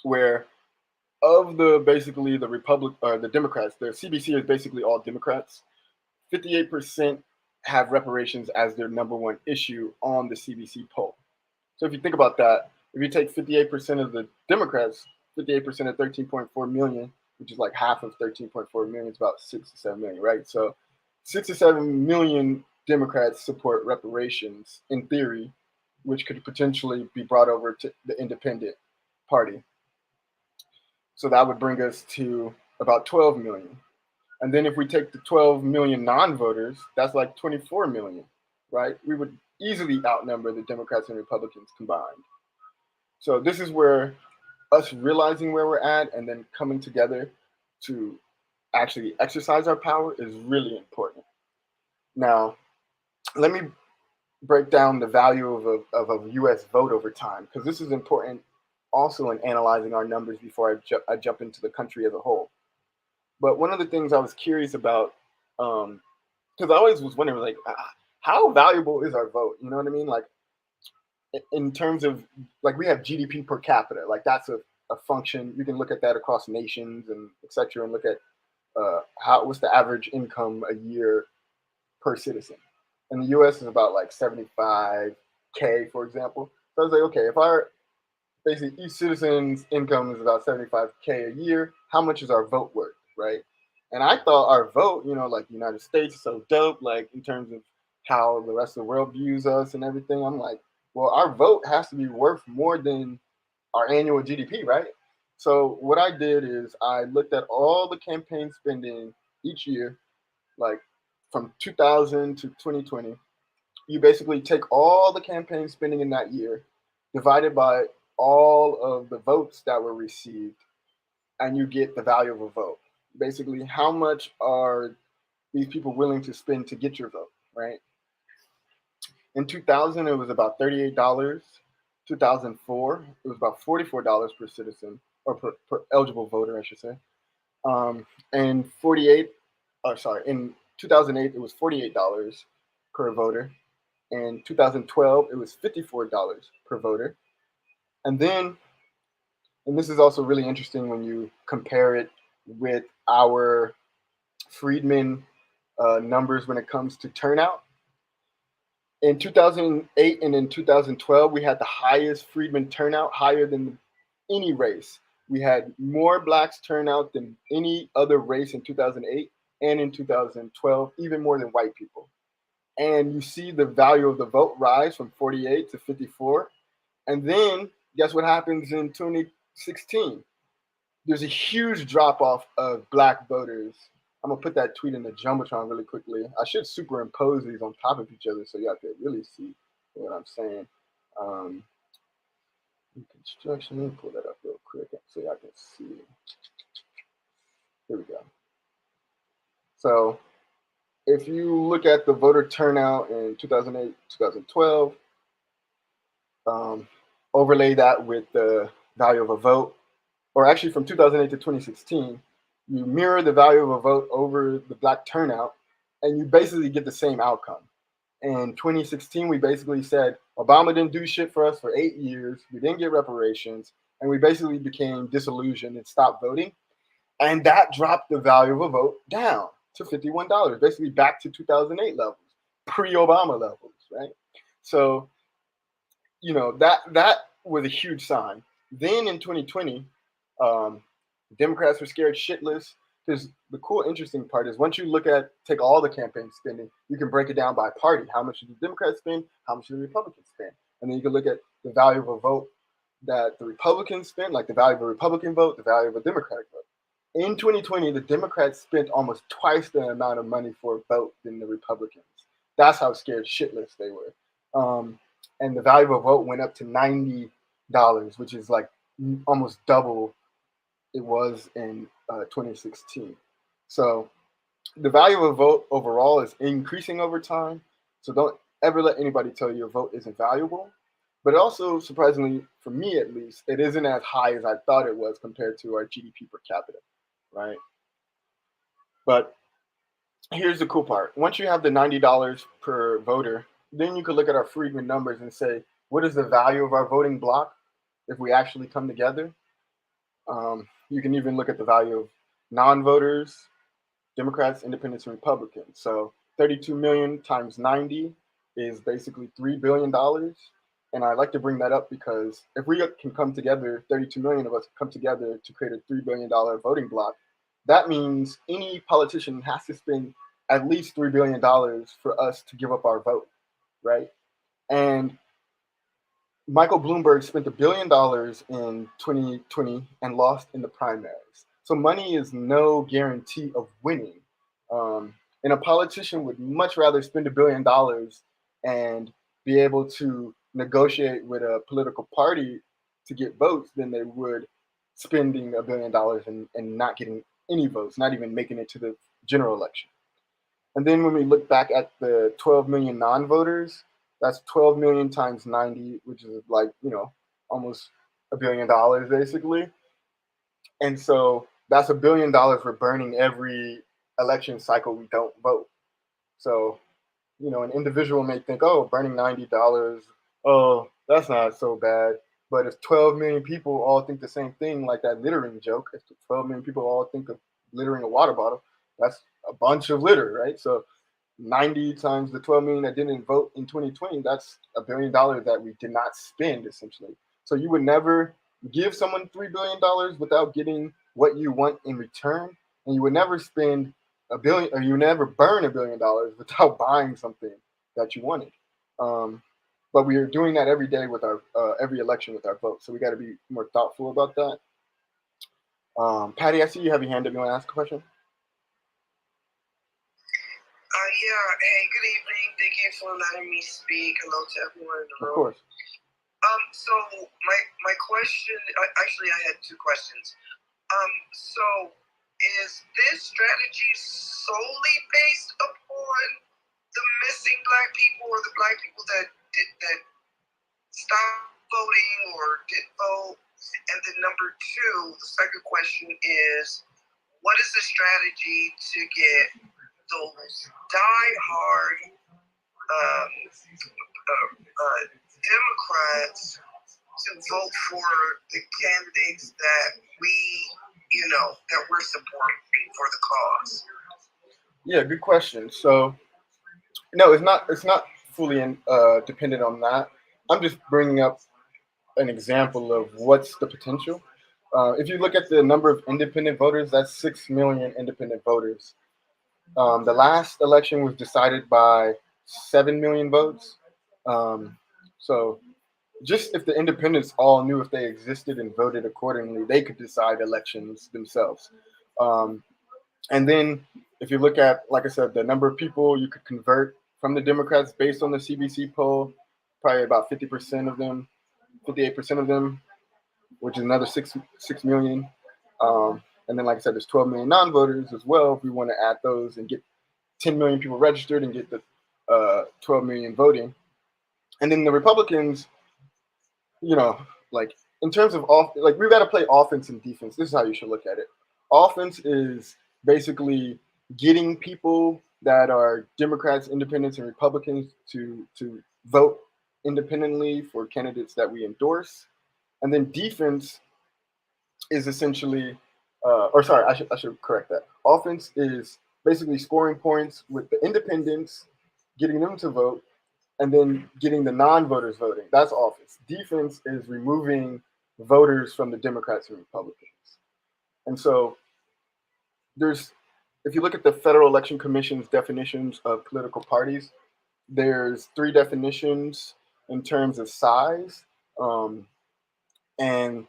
where of the Democrats, the CBC is basically all Democrats. 58% have reparations as their number one issue on the CBC poll. So if you think about that, if you take 58% of the Democrats, 58% of 13.4 million, which is like half of 13.4 million, it's about 6 to 7 million, right? So 6 to 7 million Democrats support reparations in theory, which could potentially be brought over to the independent party. So that would bring us to about 12 million. And then if we take the 12 million non-voters, that's like 24 million, right? We would easily outnumber the Democrats and Republicans combined. So this is where us realizing where we're at and then coming together to actually exercise our power is really important. Now, let me break down the value of a U.S. vote over time, because this is important also in analyzing our numbers before I jump into the country as a whole. But one of the things I was curious about, because I always was wondering, like, how valuable is our vote? You know what I mean? Like, in terms of, like, we have GDP per capita. Like, that's a function. You can look at that across nations and et cetera, and look at what's the average income a year per citizen. In the U.S. is about like 75K, for example. So I was like, okay, if basically each citizen's income is about 75K a year, how much is our vote worth, right? And I thought our vote, like the United States is so dope, like in terms of how the rest of the world views us and everything. I'm like, well, our vote has to be worth more than our annual GDP, right? So what I did is I looked at all the campaign spending each year, like from 2000 to 2020. You basically take all the campaign spending in that year, divided by all of the votes that were received, and you get the value of a vote. Basically, how much are these people willing to spend to get your vote, right? In 2000, it was about $38. 2004, it was about $44 per citizen, or per eligible voter, I should say. And 48, sorry, in 2008, it was $48 per voter. In 2012, it was $54 per voter. And then, and this is also really interesting when you compare it with our Freedmen numbers when it comes to turnout. In 2008 and in 2012, we had the highest Freedmen turnout, higher than any race. We had more blacks turnout than any other race in 2008 and in 2012, even more than white people. And you see the value of the vote rise from 48 to 54. And then guess what happens in 2016? There's a huge drop off of black voters. I'm gonna put that tweet in the jumbotron really quickly. I should superimpose these on top of each other so y'all can really see what I'm saying. Construction, let me pull that up real quick so y'all can see. Here we go. So if you look at the voter turnout in 2008, 2012, overlay that with the value of a vote, or actually from 2008 to 2016, you mirror the value of a vote over the black turnout, and you basically get the same outcome. In 2016, we basically said Obama didn't do shit for us for 8 years. We didn't get reparations, and we basically became disillusioned and stopped voting. And that dropped the value of a vote down to $51, basically back to 2008 levels, pre-Obama levels, right? So, that was a huge sign. Then in 2020, Democrats were scared shitless. Because the cool, interesting part is once you take all the campaign spending, you can break it down by party. How much did the Democrats spend? How much did the Republicans spend? And then you can look at the value of a vote that the Republicans spent, like the value of a Republican vote, the value of a Democratic vote. In 2020, the Democrats spent almost twice the amount of money for a vote than the Republicans. That's how scared shitless they were. And the value of a vote went up to $90, which is like almost double it was in 2016. So the value of a vote overall is increasing over time. So don't ever let anybody tell you your vote isn't valuable. But also, surprisingly, for me at least, it isn't as high as I thought it was compared to our GDP per capita, right? But here's the cool part. Once you have the $90 per voter, then you can look at our Freedmen numbers and say, what is the value of our voting block if we actually come together? You can even look at the value of non-voters, Democrats, Independents, and Republicans. So 32 million times 90 is basically $3 billion. And I like to bring that up because if we can come together, 32 million of us come together to create a $3 billion voting block, that means any politician has to spend at least $3 billion for us to give up our vote, right? And Michael Bloomberg spent $1 billion in 2020 and lost in the primaries. So money is no guarantee of winning. And a politician would much rather spend $1 billion and be able to negotiate with a political party to get votes than they would spending $1 billion and not getting any votes, not even making it to the general election. And then when we look back at the 12 million non-voters, that's 12 million times 90, which is like, almost $1 billion basically. And so that's $1 billion we're burning every election cycle we don't vote. So, an individual may think, oh, burning $90, oh, that's not so bad. But if 12 million people all think the same thing, like that littering joke, if 12 million people all think of littering a water bottle, that's a bunch of litter, right? So 90 times the 12 million that didn't vote in 2020, that's $1 billion that we did not spend, essentially. So you would never give someone $3 billion without getting what you want in return. And you would never spend $1 billion, or you never burn $1 billion without buying something that you wanted. But we are doing that every day with our every election with our vote. So we got to be more thoughtful about that. Patty, I see you have your hand up. You want to ask a question? Yeah. Hey, good evening. Thank you for letting me speak. Hello to everyone in the room. Of course. So my question, actually, I had two questions. So is this strategy solely based upon the missing Black people, or the Black people that stopped voting or didn't vote? And then number two, the second question is, what is the strategy to get those die-hard Democrats to vote for the candidates that that we're supporting for the cause? Yeah, good question. So, no, it's not fully dependent on that. I'm just bringing up an example of what's the potential. If you look at the number of independent voters, that's 6 million independent voters. The last election was decided by 7 million votes. So just if the independents all knew if they existed and voted accordingly, they could decide elections themselves. And then if you look at, like I said, the number of people you could convert from the Democrats based on the CBC poll, probably about 50% of them, 58% of them, which is another 6 million. And then, like I said, there's 12 million non-voters as well. If we want to add those and get 10 million people registered and get the 12 million voting. And then the Republicans, like in terms of we've got to play offense and defense. This is how you should look at it. Offense is basically getting people that are Democrats, Independents, and Republicans to vote independently for candidates that we endorse. And then defense is essentially, I should correct that. Offense is basically scoring points with the independents, getting them to vote, and then getting the non-voters voting. That's offense. Defense is removing voters from the Democrats and Republicans. And so if you look at the Federal Election Commission's definitions of political parties, there's 3 definitions in terms of size. And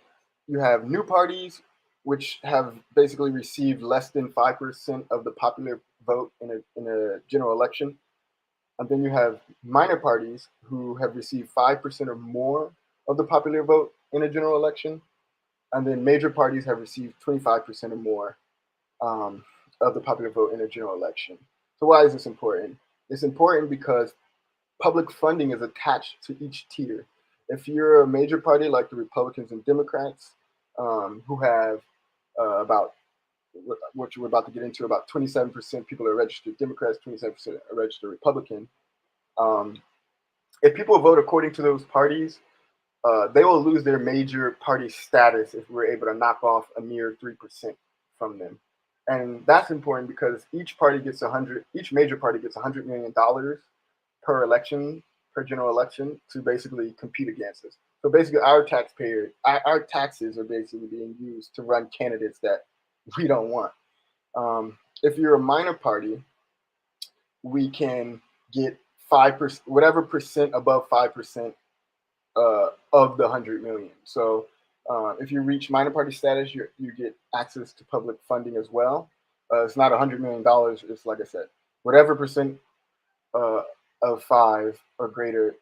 you have new parties, which have basically received less than 5% of the popular vote in a general election. And then you have minor parties who have received 5% or more of the popular vote in a general election. And then major parties have received 25% or more of the popular vote in a general election. So why is this important? It's important because public funding is attached to each tier. If you're a major party like the Republicans and Democrats, who have about what you were about to get into, about 27% people are registered Democrats, 27% are registered Republican. If people vote according to those parties, they will lose their major party status if we're able to knock off a mere 3% from them. And that's important because each major party gets $100 million per election, per general election, to basically compete against us. So basically our taxes are basically being used to run candidates that we don't want. If you're a minor party, we can get 5%, whatever percent above 5% of the 100 million. So if you reach minor party status, you get access to public funding as well. It's not $100 million. It's, like I said, whatever percent of 5 or greater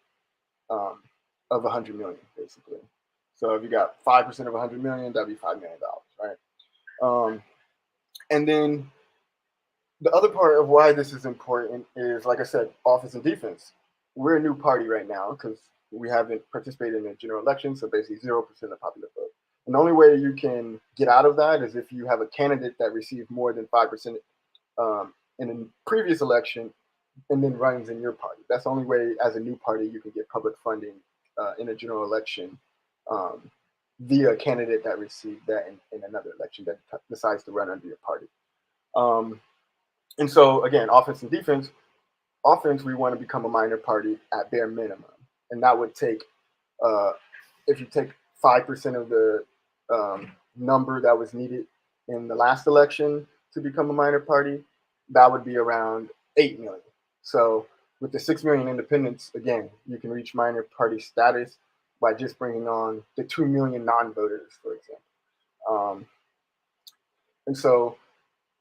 of 100 million, basically. So if you got 5% of 100 million, that'd be $5 million, right? And then the other part of why this is important is, like I said, office and defense. We're a new party right now because we haven't participated in a general election, so basically 0% of the popular vote. And the only way you can get out of that is if you have a candidate that received more than 5% in a previous election and then runs in your party. That's the only way, as a new party, you can get public funding in a general election via a candidate that received that in another election that decides to run under your party. And so, again, offense and defense. Offense, we want to become a minor party at bare minimum. And that would take, if you take 5% of the number that was needed in the last election to become a minor party, that would be around 8 million. So with the 6 million independents, again, you can reach minor party status by just bringing on the 2 million non-voters, for example. And so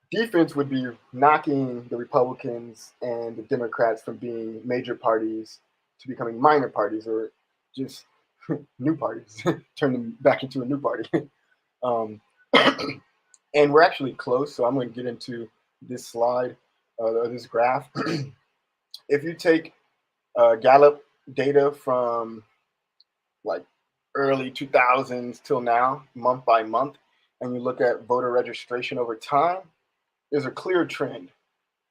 defense would be knocking the Republicans and the Democrats from being major parties to becoming minor parties, or just new parties, turn them back into a new party. And we're actually close, so I'm going to get into this slide, this graph. If you take Gallup data from like early 2000s till now, month by month, and you look at voter registration over time, there's a clear trend.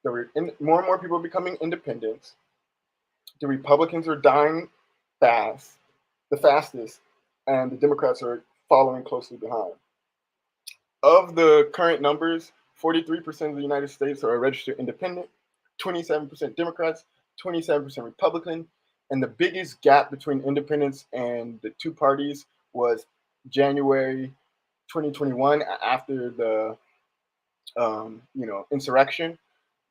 More and more people are becoming independents. The Republicans are dying fast, the fastest, and the Democrats are following closely behind. Of the current numbers, 43% of the United States are registered independent, 27% Democrats, 27% Republican, and the biggest gap between independents and the two parties was January 2021 after the insurrection,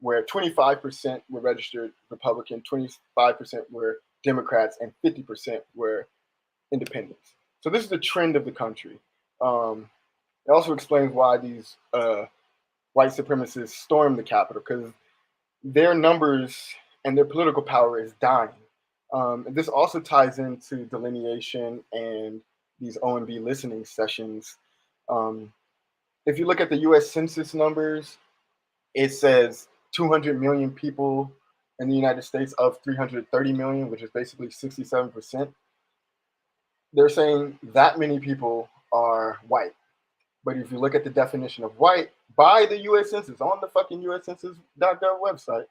where 25% were registered Republican, 25% were Democrats, and 50% were independents. So this is the trend of the country. It also explains why these white supremacists stormed the Capitol, because their numbers and their political power is dying. This also ties into delineation and these OMB listening sessions. If you look at the U.S. Census numbers, it says 200 million people in the United States of 330 million, which is basically 67%. They're saying that many people are white. But if you look at the definition of white by the U.S. Census on the fucking U.S. Census.gov website,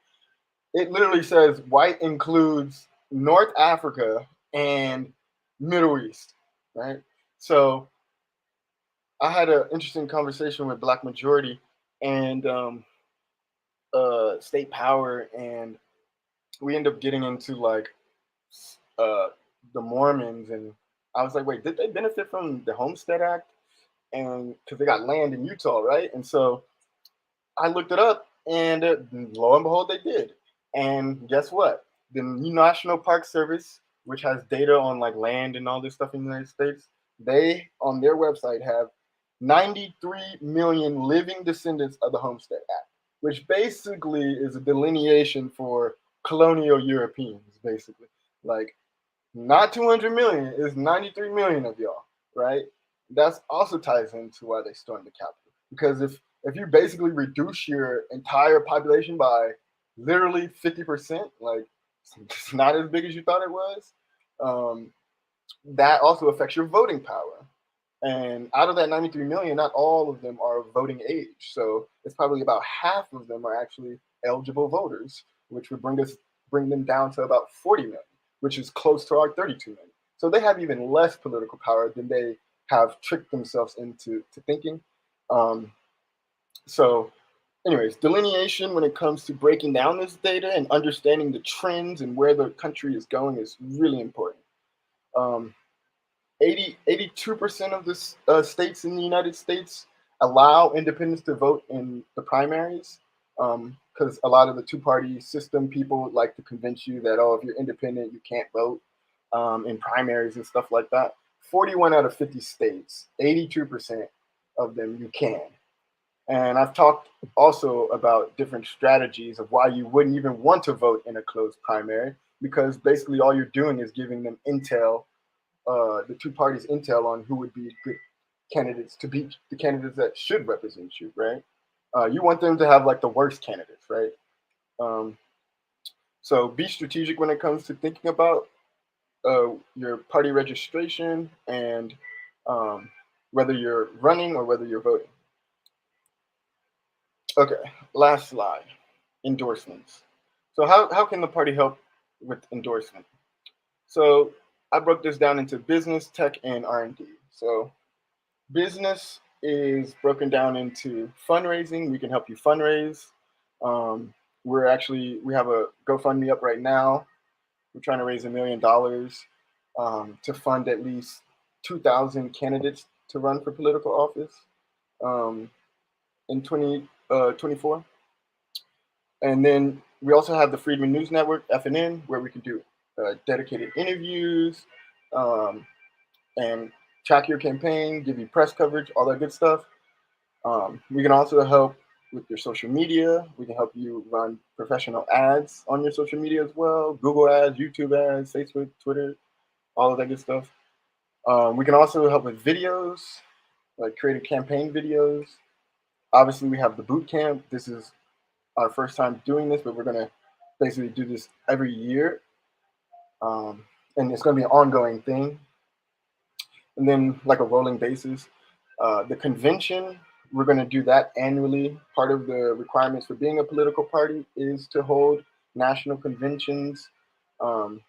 it literally says white includes North Africa and Middle East, right? So I had an interesting conversation with Black Majority and State Power, and we end up getting into like the Mormons, and I was like, wait, did they benefit from the Homestead Act? And because they got land in Utah, right? And so I looked it up, and lo and behold, they did. And guess what? The National Park Service, which has data on like land and all this stuff in the United States, they on their website have 93 million living descendants of the Homestead Act, which basically is a delineation for colonial Europeans, basically. Like, not 200 million, it's 93 million of y'all, right? That's also ties into why they stormed the Capitol. Because if you basically reduce your entire population by literally 50%, like it's not as big as you thought it was, that also affects your voting power. And out of that 93 million, not all of them are voting age. So it's probably about half of them are actually eligible voters, which would bring them down to about 40 million, which is close to our 32 million. So they have even less political power than they have tricked themselves into thinking. So anyways, delineation when it comes to breaking down this data and understanding the trends and where the country is going is really important. 82% of the states in the United States allow independents to vote in the primaries, because a lot of the two-party system people like to convince you that, oh, if you're independent, you can't vote in primaries and stuff like that. 41 out of 50 states, 82% of them you can. And I've talked also about different strategies of why you wouldn't even want to vote in a closed primary, because basically all you're doing is giving them intel the two parties intel on who would be good candidates to be the candidates that should represent you, right? You want them to have like the worst candidates, right? Um, so be strategic when it comes to thinking about your party registration and um, whether you're running or whether you're voting. Okay, last slide, endorsements. So how can the party help with endorsement? So I broke this down into business, tech, and R&D. So business is broken down into fundraising. We can help you fundraise. Um, we have a GoFundMe up right now. We're trying to raise $1 million to fund at least 2,000 candidates to run for political office um, in 2024. And then we also have the Freedmen News Network, FNN, where we can do dedicated interviews um, and track your campaign, give you press coverage, all that good stuff. We can also help with your social media. We can help you run professional ads on your social media as well. Google ads, YouTube ads, Facebook, Twitter, all of that good stuff. We can also help with videos, like creating campaign videos. Obviously, we have the Bootcamp. This is our first time doing this, but we're going to basically do this every year. And it's going to be an ongoing thing. And then like a rolling basis. The convention, we're going to do that annually. Part of the requirements for being a political party is to hold national conventions. You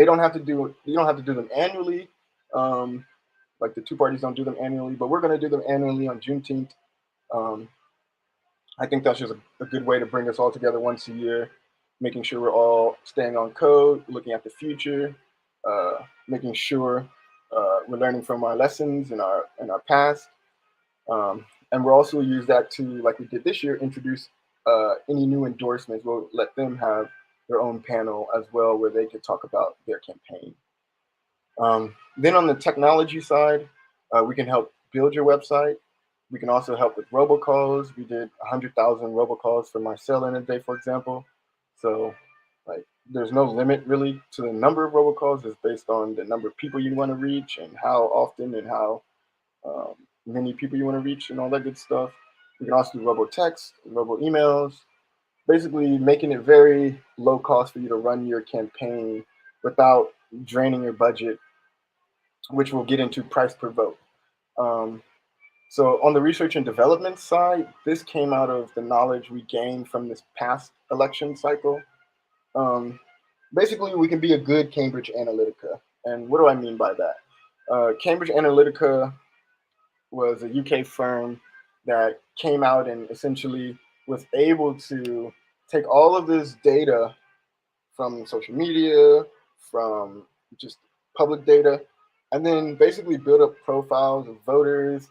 don't have to do them annually. Like the two parties don't do them annually, but we're going to do them annually on Juneteenth. I think that's just a good way to bring us all together once a year, making sure we're all staying on code, looking at the future, making sure we're learning from our lessons in our past. And we'll also use that to, like we did this year, introduce any new endorsements. We'll let them have their own panel as well, where they could talk about their campaign. Then on the technology side, we can help build your website. We can also help with robocalls. We did 100,000 robocalls for Marcel in a day, for example. So, like, there's no limit really to the number of robocalls. It's based on the number of people you want to reach and how often and how many people you want to reach and all that good stuff. We can also do robo text, robo emails, basically making it very low cost for you to run your campaign without draining your budget, which we'll get into price per vote. So on the research and development side, this came out of the knowledge we gained from this past election cycle. Basically, we can be a good Cambridge Analytica. And what do I mean by that? Cambridge Analytica was a UK firm that came out and essentially was able to take all of this data from social media, from just public data, and then basically build up profiles of voters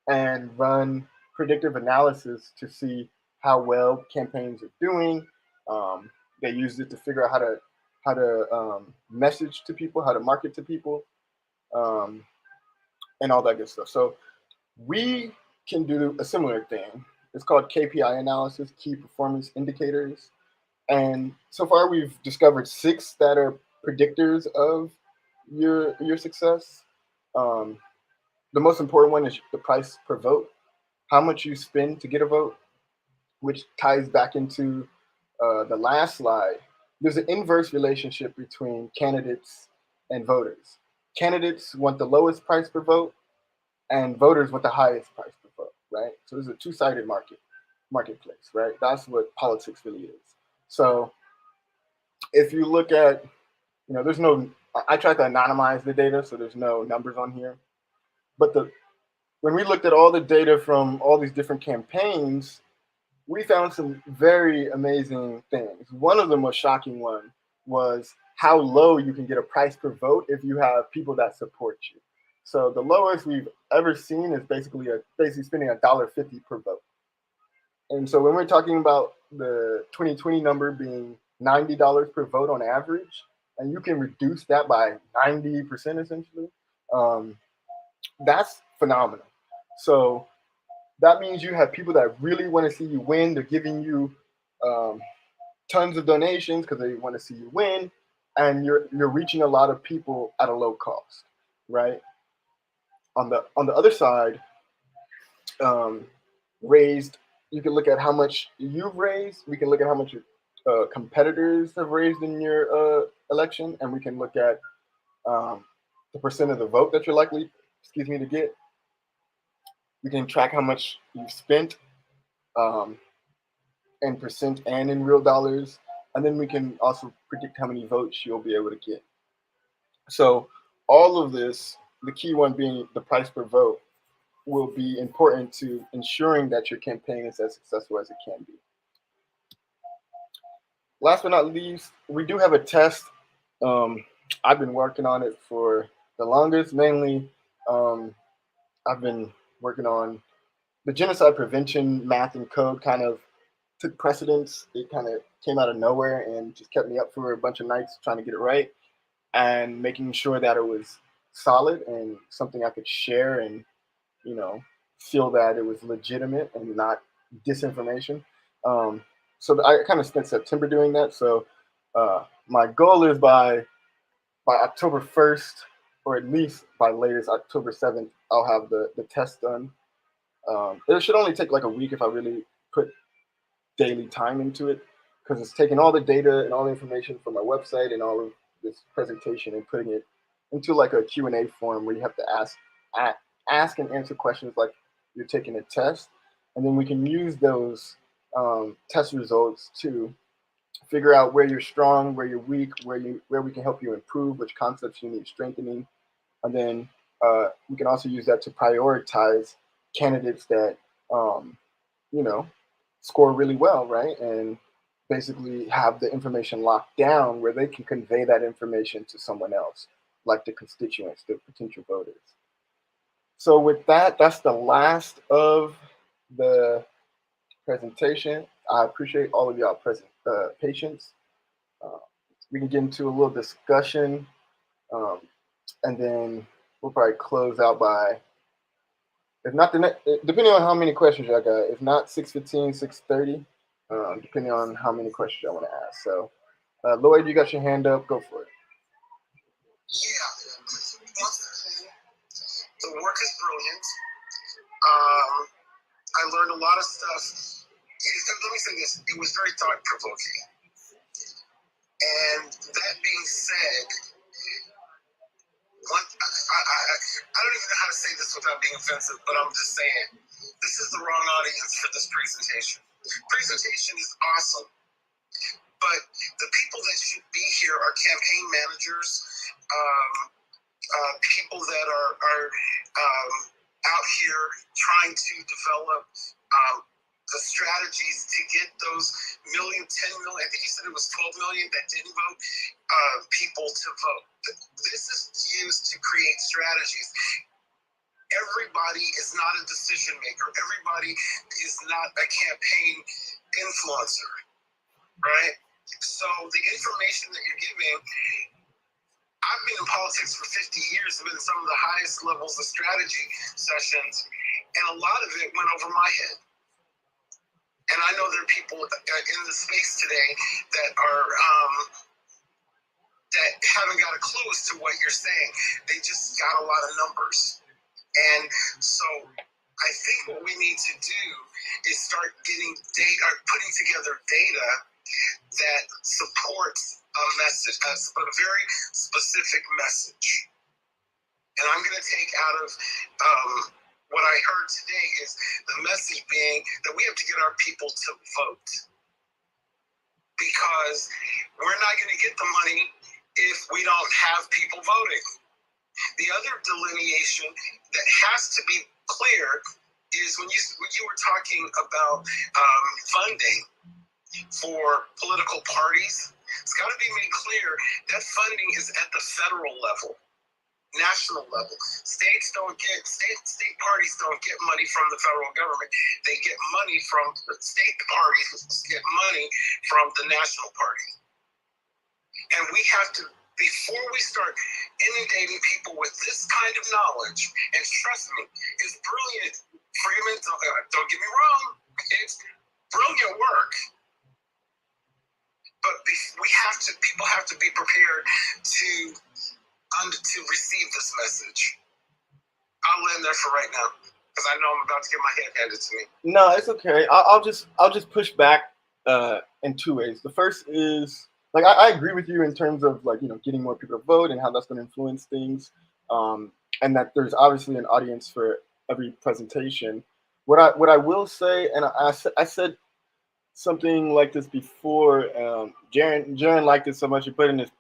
and run predictive analysis to see how well campaigns are doing. They used it to figure out how to message to people, how to market to people, and all that good stuff. So we can do a similar thing. It's called KPI analysis, key performance indicators. And so far, we've discovered 6 that are predictors of your success. The most important one is the price per vote, how much you spend to get a vote, which ties back into the last slide. There's an inverse relationship between candidates and voters. Candidates want the lowest price per vote, and voters want the highest price per vote, right? So there's a two-sided marketplace, right? That's what politics really is. So if you look at, there's no, I try to anonymize the data, so there's no numbers on here. But when we looked at all the data from all these different campaigns, we found some very amazing things. One of the most shocking one was how low you can get a price per vote if you have people that support you. So the lowest we've ever seen is basically spending $1.50 per vote. And so when we're talking about the 2020 number being $90 per vote on average, and you can reduce that by 90% essentially, that's phenomenal. So that means you have people that really want to see you win. They're giving you tons of donations because they want to see you win, and you're reaching a lot of people at a low cost. right? On the other side, raised. You can look at how much you've raised. We can look at how much your competitors have raised in your election, and we can look at the percent of the vote that you're likely, to get. We can track how much you've spent um, in percent and in real dollars, and then we can also predict how many votes you'll be able to get. So all of this, the key one being the price per vote, will be important to ensuring that your campaign is as successful as it can be. Last but not least, we do have a test. I've been working on it for the longest. Mainly, I've been working on the genocide prevention math and code. Kind of took precedence. It kind of came out of nowhere and just kept me up for a bunch of nights trying to get it right and making sure that it was solid and something I could share and, feel that it was legitimate and not disinformation. So I kind of spent September doing that. So my goal is by October 1st, or at least by latest October 7th, I'll have the test done. It should only take like a week if I really put daily time into it, because it's taking all the data and all the information from my website and all of this presentation and putting it into like a Q&A form where you have to ask and answer questions like you're taking a test, and then we can use those test results to figure out where you're strong, where you're weak, where we can help you improve, which concepts you need strengthening, and then we can also use that to prioritize candidates that you know score really well, right? And basically have the information locked down where they can convey that information to someone else, like the constituents, the potential voters. So with that, that's the last of the presentation. I appreciate all of y'all patience. Uh, we can get into a little discussion, and then we'll probably close out by, if not depending on how many questions y'all got. If not 6:15, 6:30, depending on how many questions y'all want to ask. So, Lloyd, you got your hand up. Go for it. Yeah. Once again, the work is brilliant. I learned a lot of stuff. Let me say this: it was very thought provoking. And that being said, I don't even know how to say this without being offensive, but I'm just saying this is the wrong audience for this presentation. Presentation is awesome, but the people that should be here are campaign managers, people that are out here trying to develop the strategies to get those 10 million, I think you said it was 12 million that didn't vote, people to vote. This is used to create strategies. Everybody is not a decision maker. Everybody is not a campaign influencer, right? So the information that you're giving, I've been in politics for 50 years. I've been in some of the highest levels of strategy sessions, and a lot of it went over my head. And I know there are people in the space today that are that haven't got a clue as to what you're saying. They just got a lot of numbers. And so I think what we need to do is start getting data, or putting together data that supports a message, but a very specific message. And I'm going to take out of what I heard today is the message being that we have to get our people to vote, because we're not going to get the money if we don't have people voting. The other delineation that has to be clear is when you were talking about funding for political parties, it's got to be made clear that funding is at the federal level, national level. State parties don't get money from the federal government. They get money from the state parties, get money from the national party. And we have to, before we start inundating people with this kind of knowledge, and trust me, it's brilliant. Freedmen, don't get me wrong, it's brilliant work. But people have to be prepared to to receive this message? I'll land there for right now because I know I'm about to get my head handed to me. No, it's okay. I'll just push back in two ways. The first is like I agree with you in terms of like getting more people to vote and how that's going to influence things, and that there's obviously an audience for every presentation. What I will say, and I said something like this before. Jaren liked it so much he put in his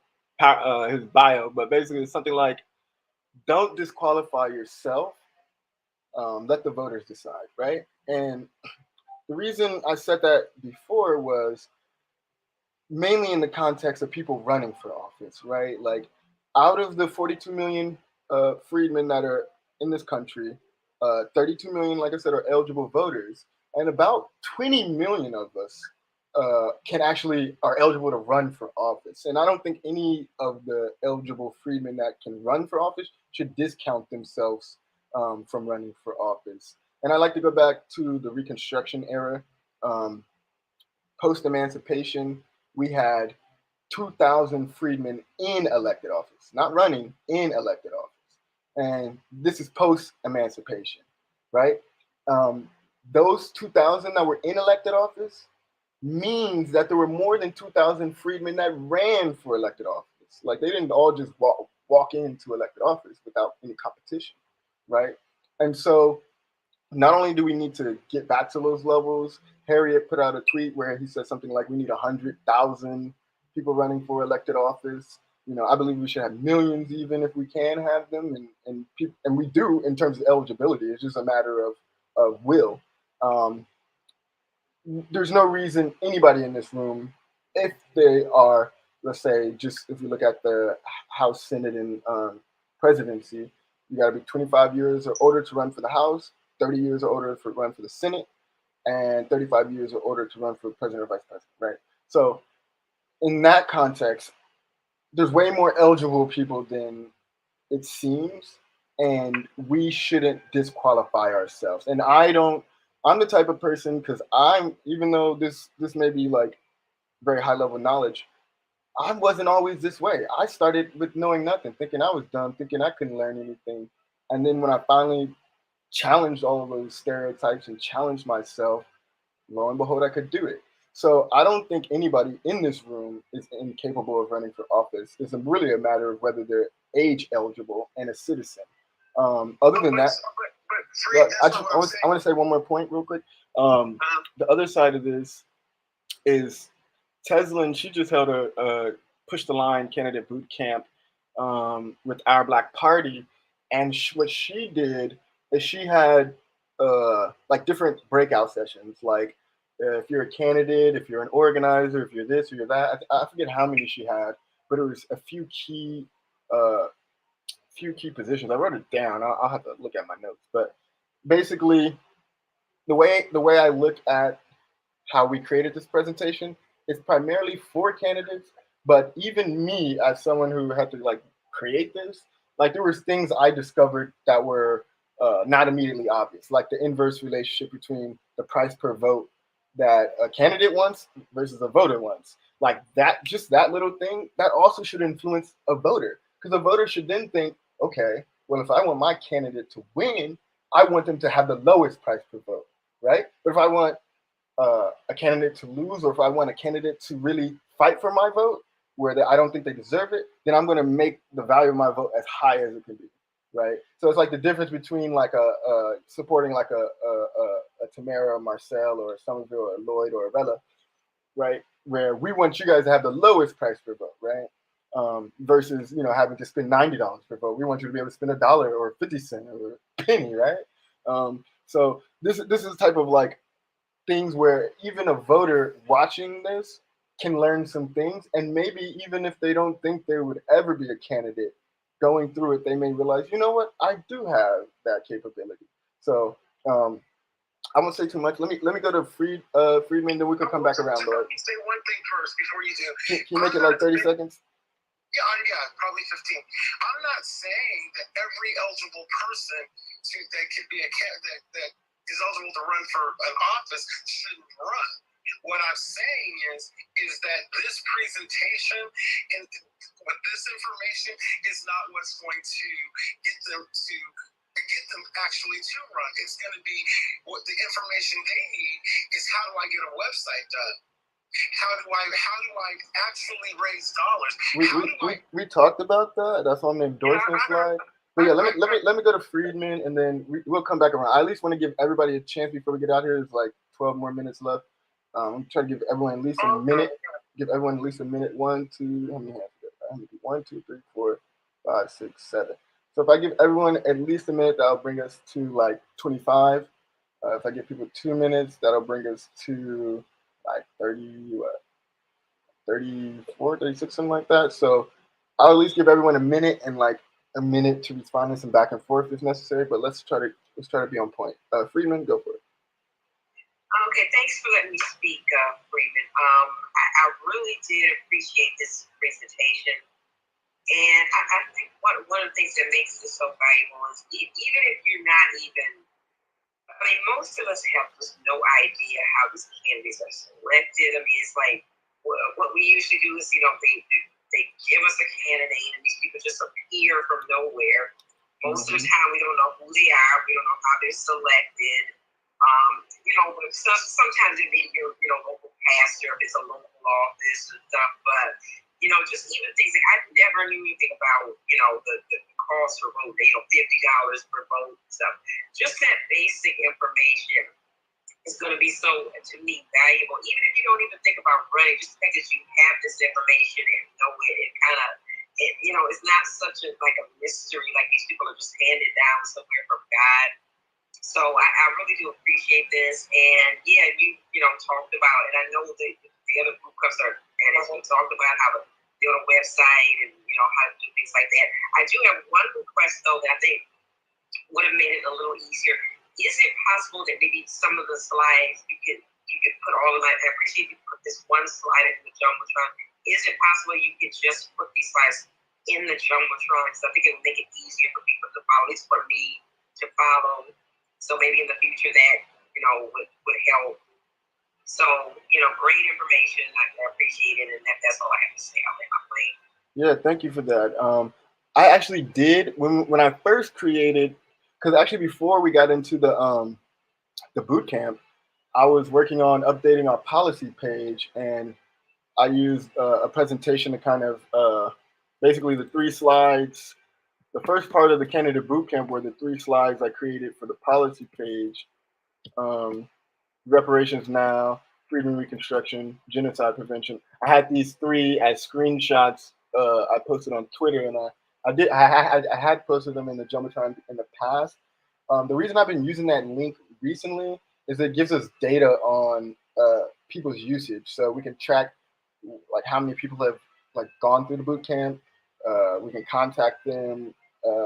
bio, but basically it's something like, don't disqualify yourself. Let the voters decide, right? And the reason I said that before was mainly in the context of people running for office, right? Like, out of the 42 million freedmen that are in this country, 32 million, like I said, are eligible voters, and about 20 million of us are eligible to run for office. And I don't think any of the eligible freedmen that can run for office should discount themselves from running for office. And I like to go back to the Reconstruction era. Post-emancipation, we had 2,000 freedmen in elected office, not running, in elected office. And this is post-emancipation, right? Those 2,000 that were in elected office means that there were more than 2,000 freedmen that ran for elected office. Like, they didn't all just walk into elected office without any competition, right? And so not only do we need to get back to those levels, Harriet put out a tweet where he said something like, we need 100,000 people running for elected office. I believe we should have millions, even if we can have them, and we do in terms of eligibility. It's just a matter of will. There's no reason anybody in this room, if they are, let's say, just if you look at the House, Senate, and presidency, you got to be 25 years or older to run for the House, 30 years or older to run for the Senate, and 35 years or older to run for president or vice president, right? So in that context, there's way more eligible people than it seems, and we shouldn't disqualify ourselves. And I'm the type of person, because even though this may be like very high level knowledge, I wasn't always this way. I started with knowing nothing, thinking I was dumb, thinking I couldn't learn anything. And then when I finally challenged all of those stereotypes and challenged myself, lo and behold, I could do it. So I don't think anybody in this room is incapable of running for office. It's really a matter of whether they're age eligible and a citizen. Other than that, I want to say one more point real quick. The other side of this is Tesla, and she just held a push the line candidate boot camp with Our Black Party, and what she did is she had like different breakout sessions, like if you're a candidate, if you're an organizer, if you're this or you're that. I forget how many she had, but it was a few key positions. I wrote it down. I'll have to look at my notes, but basically, the way I look at how we created this presentation is primarily for candidates, but even me as someone who had to like create this, like there was things I discovered that were not immediately obvious, like the inverse relationship between the price per vote that a candidate wants versus a voter wants. Like that, just that little thing, that also should influence a voter, because a voter should then think, okay, well, if I want my candidate to win, I want them to have the lowest price per vote, right? But if I want a candidate to lose, or if I want a candidate to really fight for my vote, where I don't think they deserve it, then I'm going to make the value of my vote as high as it can be, right? So it's like the difference between like supporting like a Tamara or Marcel or Somerville or Lloyd or Arella, right? Where we want you guys to have the lowest price per vote, right? Versus having to spend $90 per vote. We want you to be able to spend $1 or 50 cents or a penny, right? So this is the type of like things where even a voter watching this can learn some things, and maybe even if they don't think they would ever be a candidate, going through it, they may realize, you know what, I do have that capability. So I won't say too much. Let me go to Freedmen, then we can come back around. But let me say one thing first before you do. Can you make it like 30 seconds? Yeah, probably 15. I'm not saying that every eligible person that could be a candidate that is eligible to run for an office shouldn't run. What I'm saying is that this presentation, and But this information is not what's going to get them actually to run. It's going to be what the information they need is how do I get a website done? How do I actually raise dollars? We talked about that. That's on the endorsement slide. But yeah, let me go to Freedmen, and then we'll come back around. I at least want to give everybody a chance before we get out here. There's like 12 more minutes left. I'm trying to give everyone at least a minute. Give everyone at least a minute. 1, 2, how many hands? 1, 2, 3, 4, 5, 6, 7. So if I give everyone at least a minute, that'll bring us to like 25. If I give people 2 minutes, that'll bring us to like 34, 36, something like that. So I'll at least give everyone a minute and like a minute to respond to some back and forth if necessary. But let's try to be on point. Freedman, go for it. Okay, thanks for letting me speak, Freeman. I really did appreciate this presentation. And I think one of the things that makes this so valuable is even if you're not even, I mean, most of us have just no idea how these candidates are selected. I mean, it's like what we usually do is, they give us a candidate and these people just appear from nowhere. Most of the time, we don't know who they are. We don't know how they're selected. But sometimes it may be your, local pastor if it's a local office and stuff. But, just even things like I never knew anything about, the cost for vote, $50 per vote and stuff. Just that basic information is going to be so, to me, valuable. Even if you don't even think about running, just the fact that you have this information and know it kind of, it's not such a mystery, like these people are just handed down somewhere from God. So I really do appreciate this. And yeah, you talked about, and I know the other group clubs and as we talked about how to build a website and how to do things like that. I do have one request though that I think would have made it a little easier. Is it possible that maybe some of the slides you could put all of that? I appreciate you put this one slide in the Jumbotron. Is it possible you could just put these slides in the Jumbotron? Because I think it would make it easier for people to follow, at least for me to follow. So maybe in the future that, would help. So, great information. I appreciate it. And that's all I have to say. I'll let my plane. Yeah, thank you for that. I actually did when I first created, because actually before we got into the boot camp, I was working on updating our policy page, and I used a presentation to kind of basically the 3 slides. The first part of the candidate bootcamp were the 3 slides I created for the policy page: reparations now, freedom reconstruction, genocide prevention. I had these 3 as screenshots. I posted on Twitter, and I had posted them in the Jumbotron in the past. The reason I've been using that link recently is it gives us data on people's usage, so we can track like how many people have gone through the boot camp. We can contact them.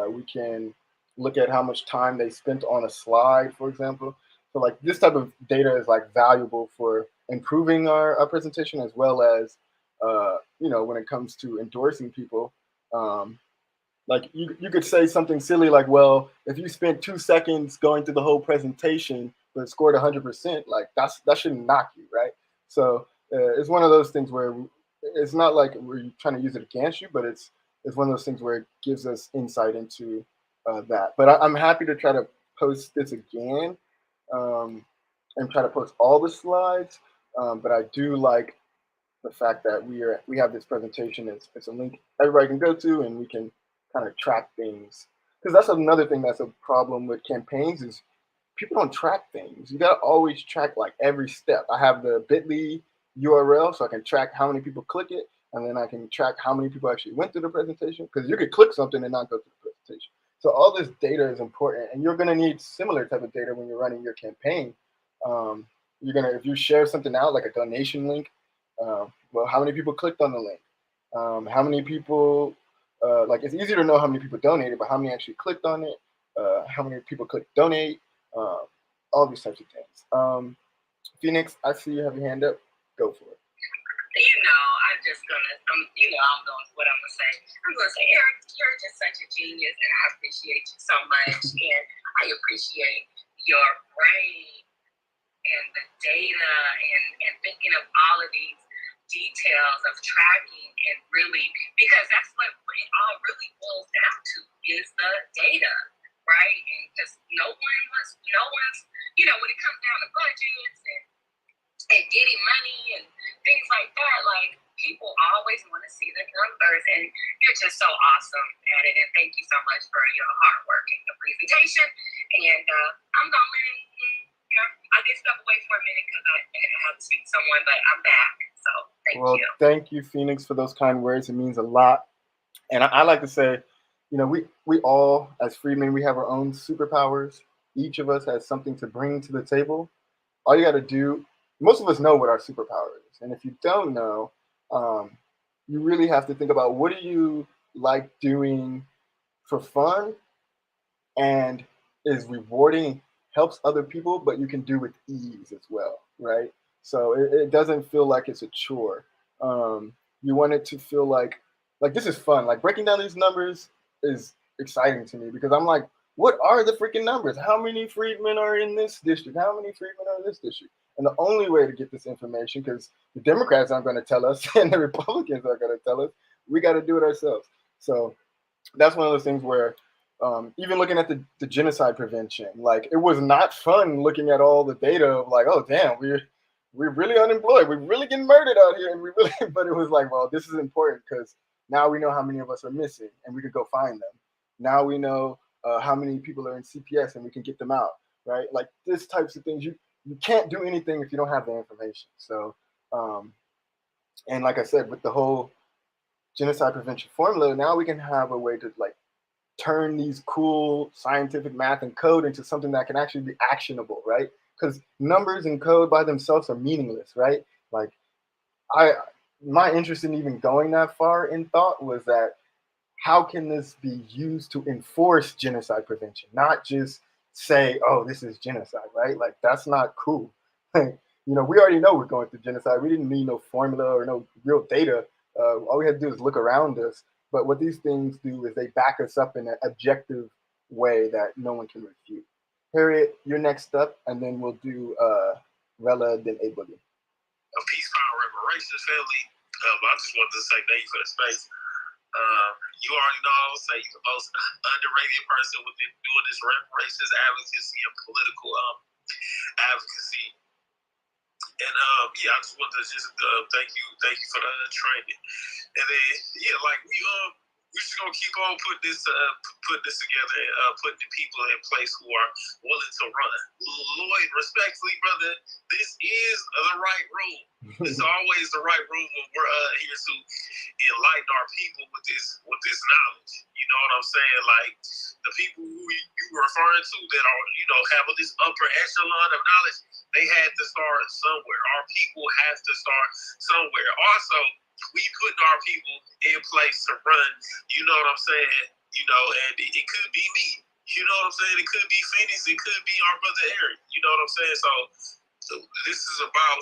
We can look at how much time they spent on a slide, for example. So like this type of data is valuable for improving our presentation, as well as when it comes to endorsing people. Like you could say something silly like, well, if you spent 2 seconds going through the whole presentation but scored 100%, like that shouldn't knock you, right? So it's one of those things where it's not like we're trying to use it against you, but it's one of those things where it gives us insight into that. But I'm happy to try to post this again and try to post all the slides. But I do like the fact that we have this presentation. It's a link everybody can go to, and we can kind of track things. Because that's another thing that's a problem with campaigns is people don't track things. You got to always track every step. I have the bit.ly URL so I can track how many people click it, and then I can track how many people actually went through the presentation, because you could click something and not go through the presentation. So all this data is important, and you're going to need similar type of data when you're running your campaign. If you share something out like a donation link, well, how many people clicked on the link? How many people, it's easier to know how many people donated, but how many actually clicked on it? How many people clicked donate? All these types of things. Phoenix, I see you have your hand up. Go for it. I'm just gonna, I'm going what I'm gonna say. I'm gonna say, Eric, you're just such a genius, and I appreciate you so much, and I appreciate your brain and the data and thinking of all of these details of tracking and really, because that's what it all really boils down to is the data, right? And because no one's, when it comes down to budgets and getting money and things like that, like people always want to see the numbers, and you're just so awesome at it. And thank you so much for your hard work and the presentation. And I'm gonna I did step away for a minute because I had to speak to someone, but I'm back. So thank you. Thank you, Phoenix, for those kind words. It means a lot. And I like to say, we all, as freedmen, we have our own superpowers. Each of us has something to bring to the table. All you got to do, most of us know what our superpower is. And if you don't know, you really have to think about, what do you like doing for fun and is rewarding, helps other people, but you can do with ease as well, right? So it doesn't feel like it's a chore. You want it to feel like this is fun. Like breaking down these numbers is exciting to me because I'm like, what are the freaking numbers? How many freedmen are in this district? How many freedmen are in this district? And the only way to get this information, because the Democrats aren't going to tell us and the Republicans aren't going to tell us, we got to do it ourselves. So that's one of those things where even looking at the genocide prevention, like it was not fun looking at all the data of like, oh damn, we're really unemployed, we're really getting murdered out here, and but it was like, well, this is important because now we know how many of us are missing and we could go find them. Now we know how many people are in CPS and we can get them out, right? Like this types of things, you can't do anything if you don't have the information. So, and like I said, with the whole genocide prevention formula, now we can have a way to like turn these cool scientific math and code into something that can actually be actionable, right? Because numbers and code by themselves are meaningless, right? Like my interest in even going that far in thought was that how can this be used to enforce genocide prevention, not just say, oh, this is genocide, right? Like that's not cool. We already know we're going through genocide. We didn't need no formula or no real data. All we had to do is look around us. But what these things do is they back us up in an objective way that no one can refute. Harriet, you're next up, and then we'll do Rella, then Abel. Peace, power, reparations, family. I just wanted to say thank you for the space. You already know I would say you're the most underrated person within doing this reparations advocacy and political advocacy. And I just wanted to just thank you for the training. And then we just gonna keep on putting this together and putting the people in place who are willing to run. Lloyd, respectfully, brother, this is the right room. It's always the right room when we're here to enlighten our people with this knowledge. You know what I'm saying? Like the people who you referring to that are have this upper echelon of knowledge, they had to start somewhere. Our people have to start somewhere. Also, we putting our people in place to run. You know what I'm saying? And it could be me. You know what I'm saying? It could be Phoenix. It could be our brother Eric. You know what I'm saying? So this is about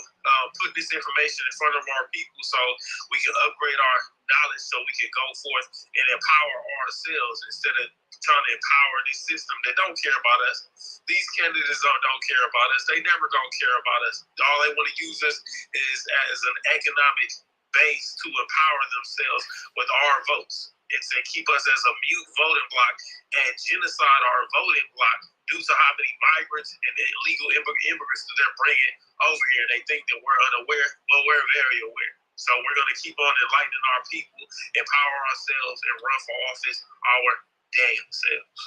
putting this information in front of our people so we can upgrade our knowledge so we can go forth and empower ourselves instead of trying to empower this system that don't care about us. These candidates don't care about us. They never gonna care about us. All they want to use us is as an economic base to empower themselves with our votes and to keep us as a mute voting bloc and genocide our voting bloc due to how many migrants and illegal immigrants that they're bringing over here. They think that we're unaware, but we're very aware. So we're going to keep on enlightening our people, empower ourselves, and run for office our damn selves.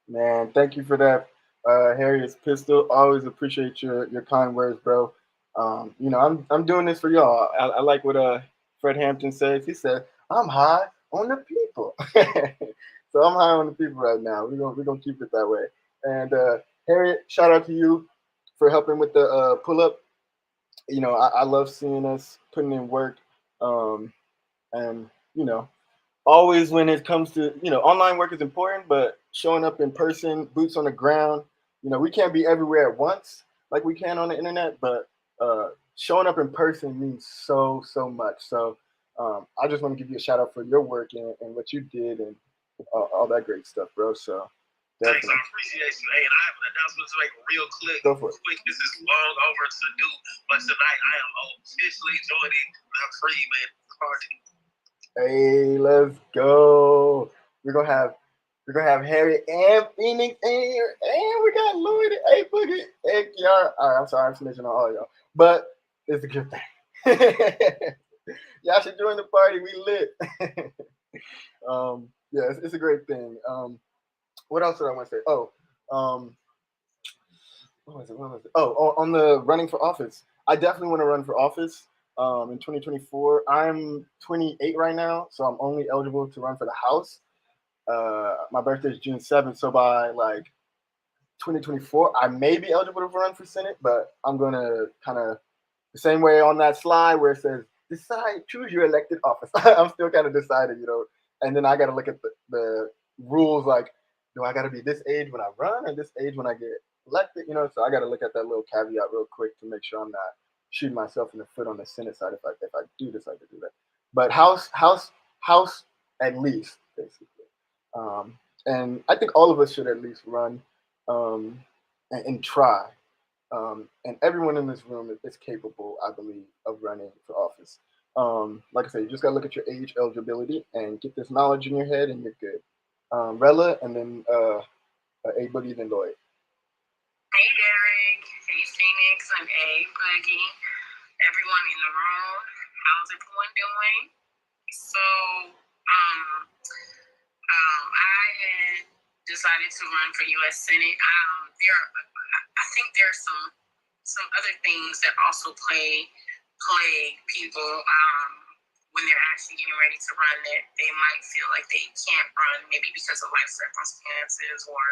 Man, thank you for that, Harriet's Pistol. Always appreciate your kind words, bro. I'm doing this for y'all. I like what Fred Hampton says. He said, "I'm high on the people." So I'm high on the people right now. We're gonna keep it that way. And Harriet, shout out to you for helping with the pull up. I love seeing us putting in work. And always when it comes to online work is important, but showing up in person, boots on the ground. We can't be everywhere at once like we can on the internet, but showing up in person means so much. So I just want to give you a shout out for your work and what you did and all that great stuff, bro. So Thanks, I Definitely. appreciate you. Hey, and I have an announcement to make real quick. Go for it. This is long overdue, but tonight I am officially joining the Freedmen party. Hey, let's go. We're gonna have Harry and Phoenix in here, and we got Lloyd. Hey, Boogie. Hey, Kiara. All right, I'm sorry, I'm snitching on all y'all, but it's a good thing. Y'all should join the party. We lit. Yeah, it's a great thing. What else did I want to say? Oh, what was it? Oh, on the running for office. I definitely want to run for office. In 2024, I'm 28 right now, so I'm only eligible to run for the House. My birthday is June 7th, so by like 2024, I may be eligible to run for Senate, but I'm gonna kind of the same way on that slide where it says decide, choose your elected office. I'm still kind of deciding, and then I got to look at the rules like, do I got to be this age when I run or this age when I get elected? So I got to look at that little caveat real quick to make sure I'm not shooting myself in the foot on the Senate side if I do decide to do that. But House at least basically, and I think all of us should at least run and try. And everyone in this room is capable, I believe, of running for office. Like I said, you just gotta look at your age eligibility and get this knowledge in your head, and you're good. Rella, and then A Boogie, then Lloyd. Hey Derek, hey Phoenix, I'm A Boogie. Everyone in the room, how's everyone doing? So, I had decided to run for U.S. Senate. I think there are some other things that also plague people when they're actually getting ready to run, that they might feel like they can't run, maybe because of life circumstances or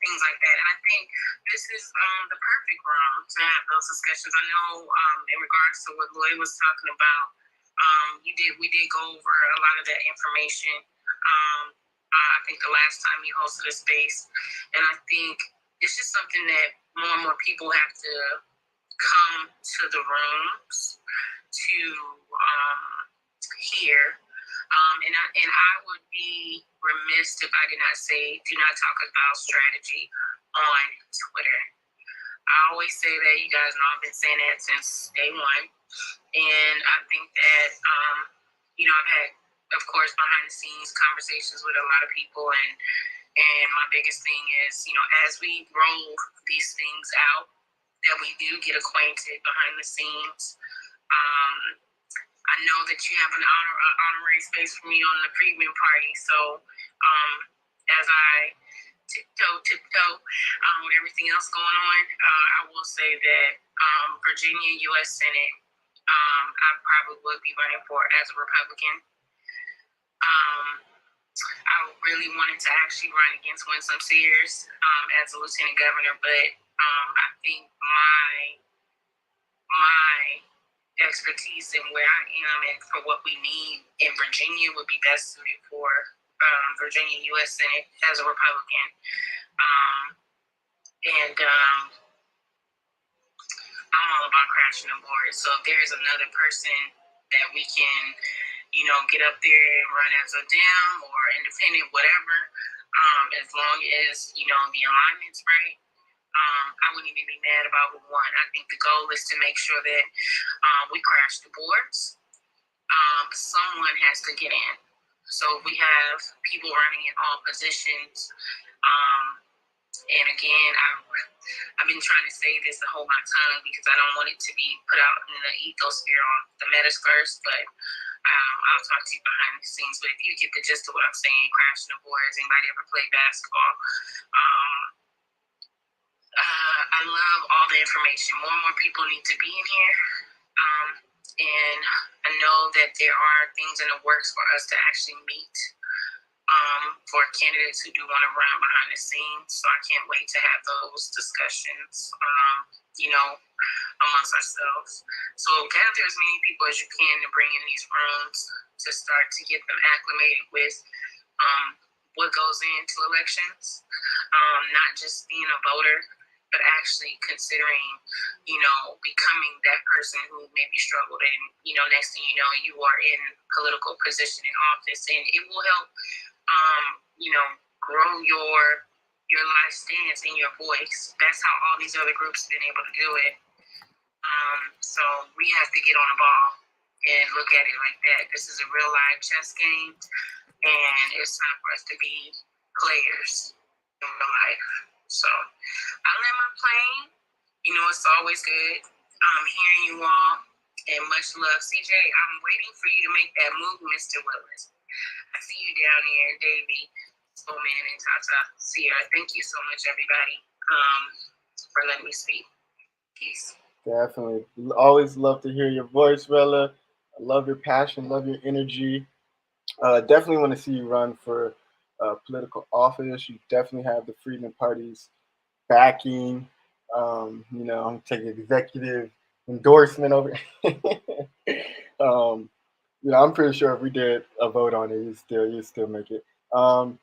things like that. And I think this is the perfect room to have those discussions. I know in regards to what Lloyd was talking about, we did go over a lot of that information. I think the last time you hosted a space, and I think it's just something that more and more people have to come to the rooms to hear. And I would be remiss if I did not say, do not talk about strategy on Twitter. I always say that. You guys know I've been saying that since day one. And I think that, I've had, of course, behind the scenes conversations with a lot of people. And my biggest thing is, as we roll these things out, that we do get acquainted behind the scenes. I know that you have an honorary space for me on the Freedmen party. So as I tiptoe with everything else going on, I will say that Virginia U.S. Senate, I probably would be running for as a Republican. I really wanted to actually run against Winsome Sears as a lieutenant governor, but I think my expertise and where I am and for what we need in Virginia would be best suited for Virginia U.S. Senate as a Republican. I'm all about crashing the board. So if there's another person that we can, get up there and run as a Dem or independent, whatever, as long as, the alignment's right, I wouldn't even be mad about who won. I think the goal is to make sure that we crash the boards. Someone has to get in. So we have people running in all positions. And again, I've been trying to say this to hold my tongue because I don't want it to be put out in the ecosphere on the metaverse, but I'll talk to you behind the scenes. But if you get the gist of what I'm saying, crashing the boards, anybody ever play basketball? I love all the information. More and more people need to be in here. And I know that there are things in the works for us to actually meet for candidates who do want to run behind the scenes. So I can't wait to have those discussions, amongst ourselves. So gather as many people as you can to bring in these rooms to start to get them acclimated with what goes into elections, not just being a voter, but actually considering, becoming that person who maybe struggled and, next thing you know, you are in political position in office, and it will help, grow your your life stance and your voice. That's how all these other groups have been able to do it. So we have to get on the ball and look at it like that. This is a real live chess game, and it's time for us to be players in real life. So I land my plane. You know, it's always good hearing you all, and much love. CJ, I'm waiting for you to make that move, Mr. Willis. I see you down there, Davey, Soulman, and Tata Sierra. Thank you so much, everybody, for letting me speak. Peace. Definitely. Always love to hear your voice, Rella. I love your passion, love your energy. Definitely want to see you run for political office. You definitely have the Freedmen Party's backing. Take executive endorsement over. I'm pretty sure if we did a vote on it, you'd still make it. When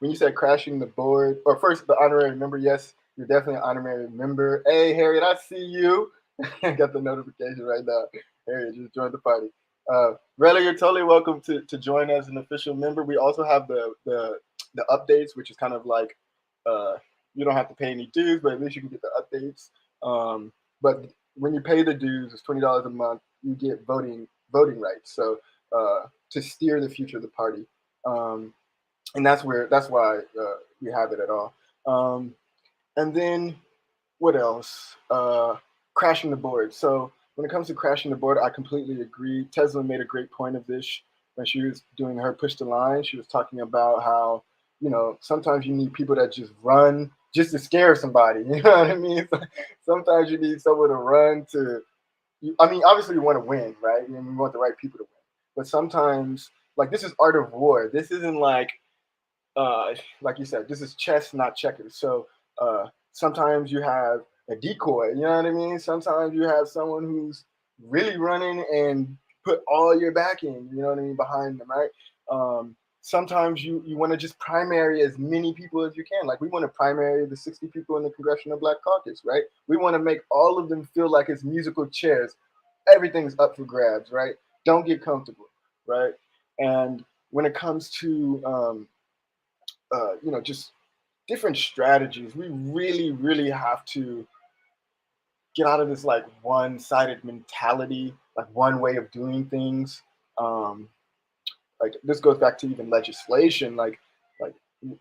you said crashing the board, or first the honorary member, yes, you're definitely an honorary member. Hey, Harriet, I see you. Got the notification right now. Harriet just joined the party. Rella, you're totally welcome to join as an official member. We also have the updates, which is kind of like you don't have to pay any dues, but at least you can get the updates. But when you pay the dues, it's $20 a month. You get voting rights. So to steer the future of the party. And that's why we have it at all. And then what else? Crashing the board. So when it comes to crashing the board, I completely agree. Tesla made a great point of this when she was doing her push the line. She was talking about how, sometimes you need people that just run just to scare somebody. You know what I mean? Sometimes you need someone to run to. Obviously you want to win, right? And you want the right people to win. But sometimes, like, this is art of war. This isn't like you said, this is chess, not checkers. So sometimes you have a decoy, you know what I mean? Sometimes you have someone who's really running and put all your backing, you know what I mean, behind them, right? Sometimes you want to just primary as many people as you can. Like, we want to primary the 60 people in the Congressional Black Caucus, right? We want to make all of them feel like it's musical chairs. Everything's up for grabs, right? Don't get comfortable, right? And when it comes to just different strategies, we really, really have to get out of this like one-sided mentality, like one way of doing things. Like, this goes back to even legislation. Like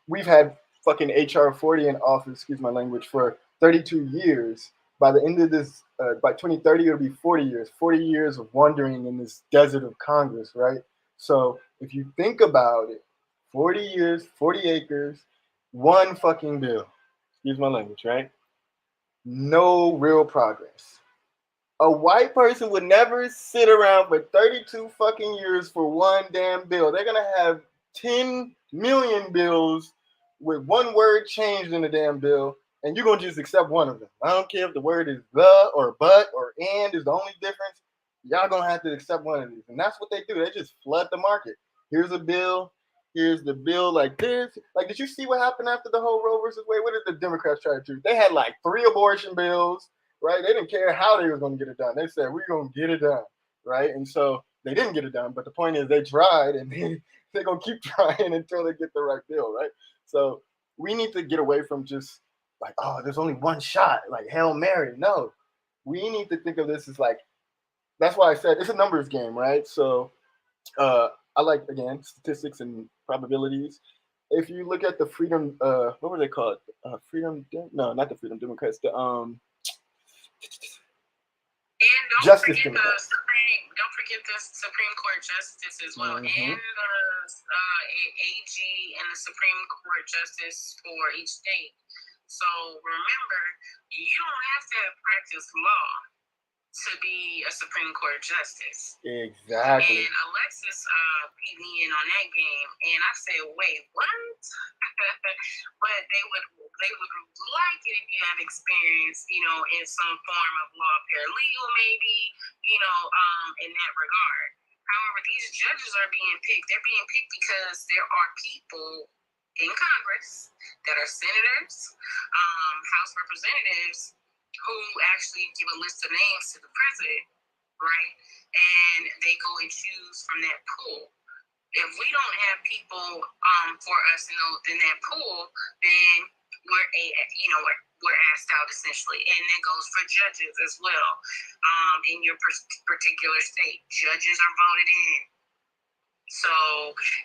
we've had fucking HR 40 in office, excuse my language, for 32 years. By the end of this, by 2030, it'll be 40 years. 40 years of wandering in this desert of Congress, right? So if you think about it, 40 years, 40 acres, one fucking bill. Excuse my language, right? No real progress. A white person would never sit around for 32 fucking years for one damn bill. They're gonna have 10 million bills with one word changed in the damn bill, and you're gonna just accept one of them. I don't care if the word is the or but or and is the only difference. Y'all gonna have to accept one of these. And that's what they do. They just flood the market. Here's a bill. Here's the bill. Like this. Like, did you see what happened after the whole Roe versus Wade? What did the Democrats try to do? They had like 3 abortion bills, right? They didn't care how they was going to get it done. They said, we're going to get it done, right? And so they didn't get it done. But the point is, they tried, and they're going to keep trying until they get the right bill, right? So we need to get away from just like, oh, there's only one shot, like Hail Mary. No, we need to think of this as like, that's why I said it's a numbers game, right? So I like, again, statistics and probabilities. If you look at the freedom, what were they called? No, not the Freedom Democrats. The And Justice Democrats. Don't forget the Supreme Court Justice as well, Mhm. and the AG and the Supreme Court Justice for each state. So remember, you don't have to practice law to be a Supreme Court Justice. Exactly. And Alexis beat me in on that game, and I said, "Wait, what?" But they would like it if you have experience, in some form of law, paralegal, maybe, in that regard. However, these judges are being picked. They're being picked because there are people in Congress that are senators, House representatives, who actually give a list of names to the president, right? And they go and choose from that pool. If we don't have people for us in that pool, then we're asked out essentially, and that goes for judges as well. In your particular state, judges are voted in. So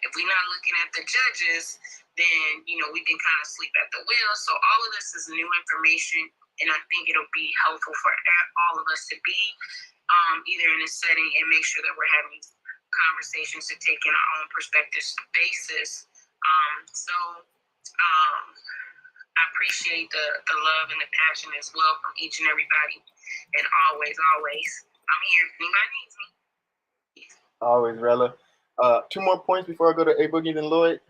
if we're not looking at the judges, then we can kind of sleep at the wheel. So all of this is new information, and I think it'll be helpful for all of us to be either in a setting and make sure that we're having conversations to take in our own perspective basis. I appreciate the love and the passion as well from each and everybody. And always, I'm here if anybody needs me. Always, Rella. 2 more points before I go to A Boogie and Lloyd.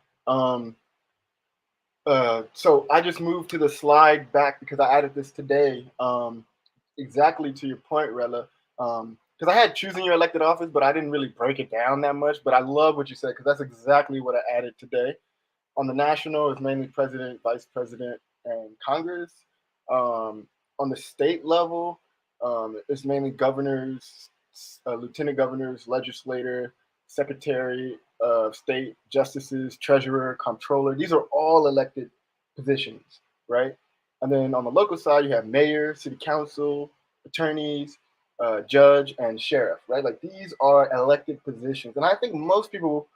So I just moved to the slide back because I added this today. Exactly to your point, Rella. Because I had choosing your elected office, but I didn't really break it down that much. But I love what you said because that's exactly what I added today. On the national, it's mainly president, vice president, and Congress. On the state level, it's mainly governors, lieutenant governors, legislator, secretary of state, justices, treasurer, comptroller. These are all elected positions, right? And then on the local side, you have mayor, city council, attorneys, judge, and sheriff, right? Like these are elected positions. And I think most people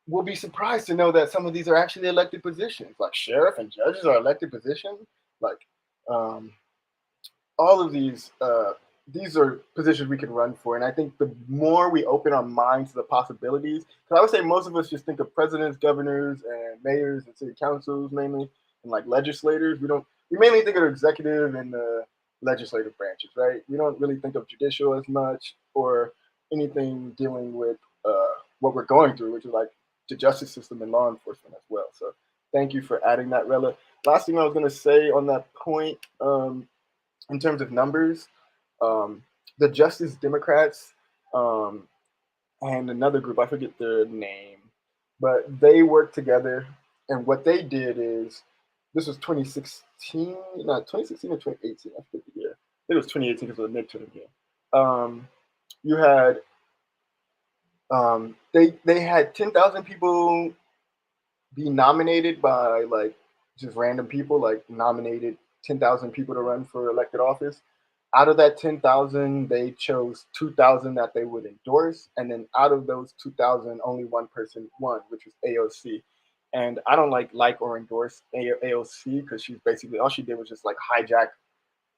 will be surprised to know that some of these are actually elected positions. Like sheriff and judges are elected positions. Like all of these are positions we could run for. And I think the more we open our minds to the possibilities, because I would say most of us just think of presidents, governors, and mayors and city councils mainly, and like legislators. We mainly think of executive and the legislative branches, right? We don't really think of judicial as much or anything dealing with what we're going through, which is like the justice system and law enforcement as well. So thank you for adding that, Rella. Last thing I was going to say on that point, in terms of numbers, the Justice Democrats and another group, I forget their name, but they worked together. And what they did is, this was 2016, not 2016 or 2018, I forget the year. I think it was 2018 because of the midterm year. You had, they had 10,000 people be nominated by like just random people, like nominated 10,000 people to run for elected office. Out of that 10,000, they chose 2,000 that they would endorse. And then out of those 2,000, only one person won, which was AOC. And I don't like or endorse AOC because she's basically, all she did was just like hijack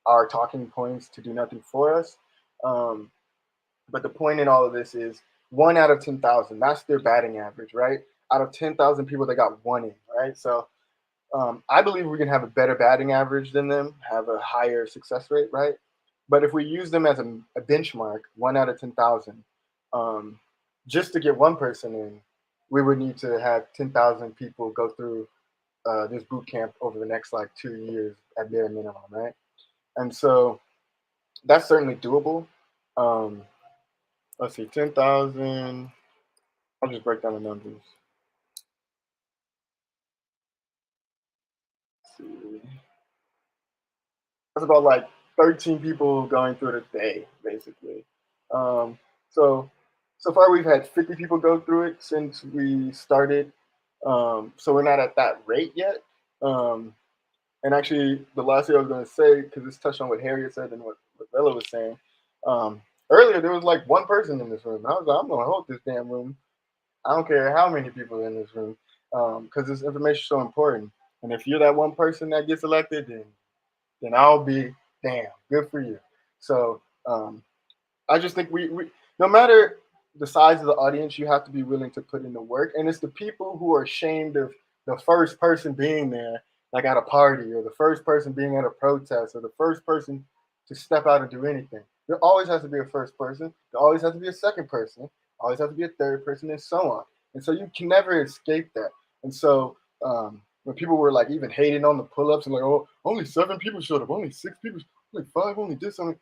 our talking points to do nothing for us. But the point in all of this is 1 out of 10,000, that's their batting average, right? Out of 10,000 people, they got 1 in, right? So I believe we can have a better batting average than them, have a higher success rate, right? But if we use them as a benchmark, 1 out of 10,000, just to get one person in, we would need to have 10,000 people go through this boot camp over the next like 2 years at bare minimum, right? And so that's certainly doable. Let's see, 10,000. I'll just break down the numbers. Let's see. That's about like 13 people going through it a day, basically. So far we've had 50 people go through it since we started. So we're not at that rate yet. And actually, the last thing I was going to say, because this touched on what Harriet said and what Bella was saying. Earlier, there was like one person in this room. I was like, I'm going to hold this damn room. I don't care how many people are in this room, because this information is so important. And if you're that one person that gets elected, then I'll be damn good for you. So I just think we no matter the size of the audience, you have to be willing to put in the work. And it's the people who are ashamed of the first person being there, like at a party, or the first person being at a protest, or the first person to step out and do anything. There always has to be a first person. There always has to be a second person. Always has to be a third person, and so on. And so you can never escape that. And so when people were like even hating on the pull-ups and like, oh, only 7 people showed up, only 6 people, only 5, only this, only,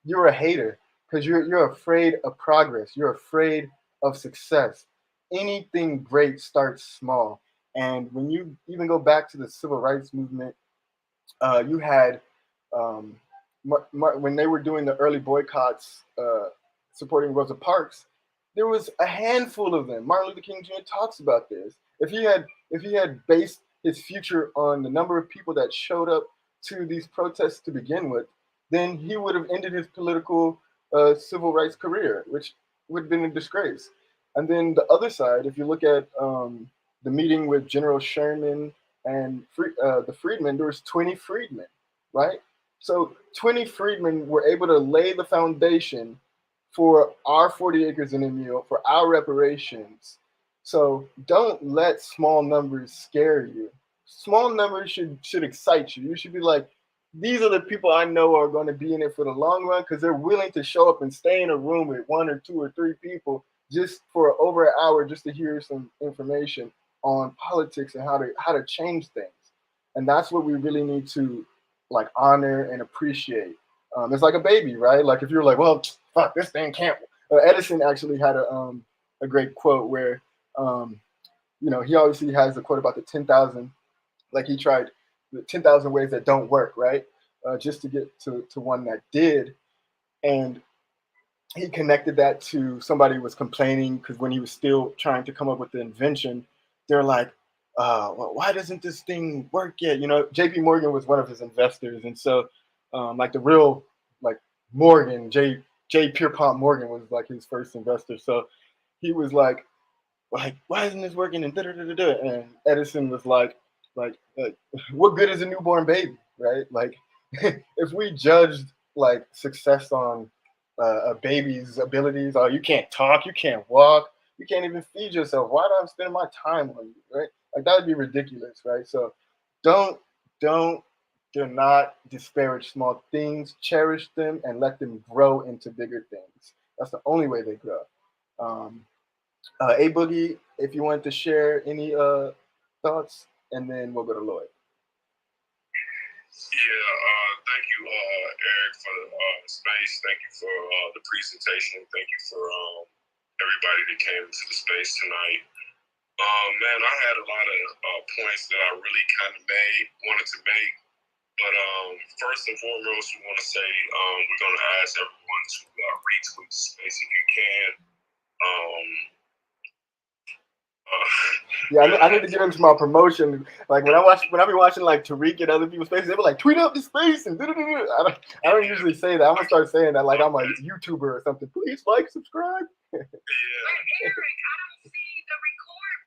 you're a hater because you're afraid of progress. You're afraid of success. Anything great starts small. And when you even go back to the civil rights movement, you had when they were doing the early boycotts supporting Rosa Parks, there was a handful of them. Martin Luther King Jr. talks about this. If he had based his future on the number of people that showed up to these protests to begin with, then he would have ended his political civil rights career, which would have been a disgrace. And then the other side, if you look at the meeting with General Sherman and the Freedmen, there was 20 freedmen, right? So 20 freedmen were able to lay the foundation for our 40 acres and a mule, for our reparations. So don't let small numbers scare you. Small numbers should excite you. You should be like, these are the people I know are going to be in it for the long run because they're willing to show up and stay in a room with one or two or three people just for over an hour just to hear some information on politics and how to change things. And that's what we really need to like honor and appreciate. It's like a baby, right? Like if you're like, well, fuck, this thing can't. Edison actually had a great quote where, he obviously has a quote about the 10,000, like he tried the 10,000 ways that don't work, right? Just to get to one that did. And he connected that to somebody was complaining because when he was still trying to come up with the invention, they're like, well, why doesn't this thing work yet? JP Morgan was one of his investors. And so like the real like Morgan, J. Pierpont Morgan was like his first investor. So he was like, why isn't this working? And and Edison was like, what good is a newborn baby, right? Like, if we judged like success on a baby's abilities, you can't talk, you can't walk, you can't even feed yourself. Why do I spend my time on you, right? Like that would be ridiculous, right? So, don't do not disparage small things. Cherish them and let them grow into bigger things. That's the only way they grow. A Boogie, if you want to share any thoughts, and then we'll go to Lloyd. Yeah, thank you, Eric, for the space. Thank you for the presentation. Thank you for everybody that came into the space tonight. Man, I had a lot of points that I really kind of wanted to make. But first and foremost, we want to say we're going to ask everyone to retweet the space if you can. Yeah, I need to get into my promotion. Like when I be watching like Tariq and other people's spaces, they be like, tweet up the space and I don't usually say that. I'm gonna start saying that like I'm a YouTuber or something. Please like, subscribe. Yeah. Eric, I don't see the record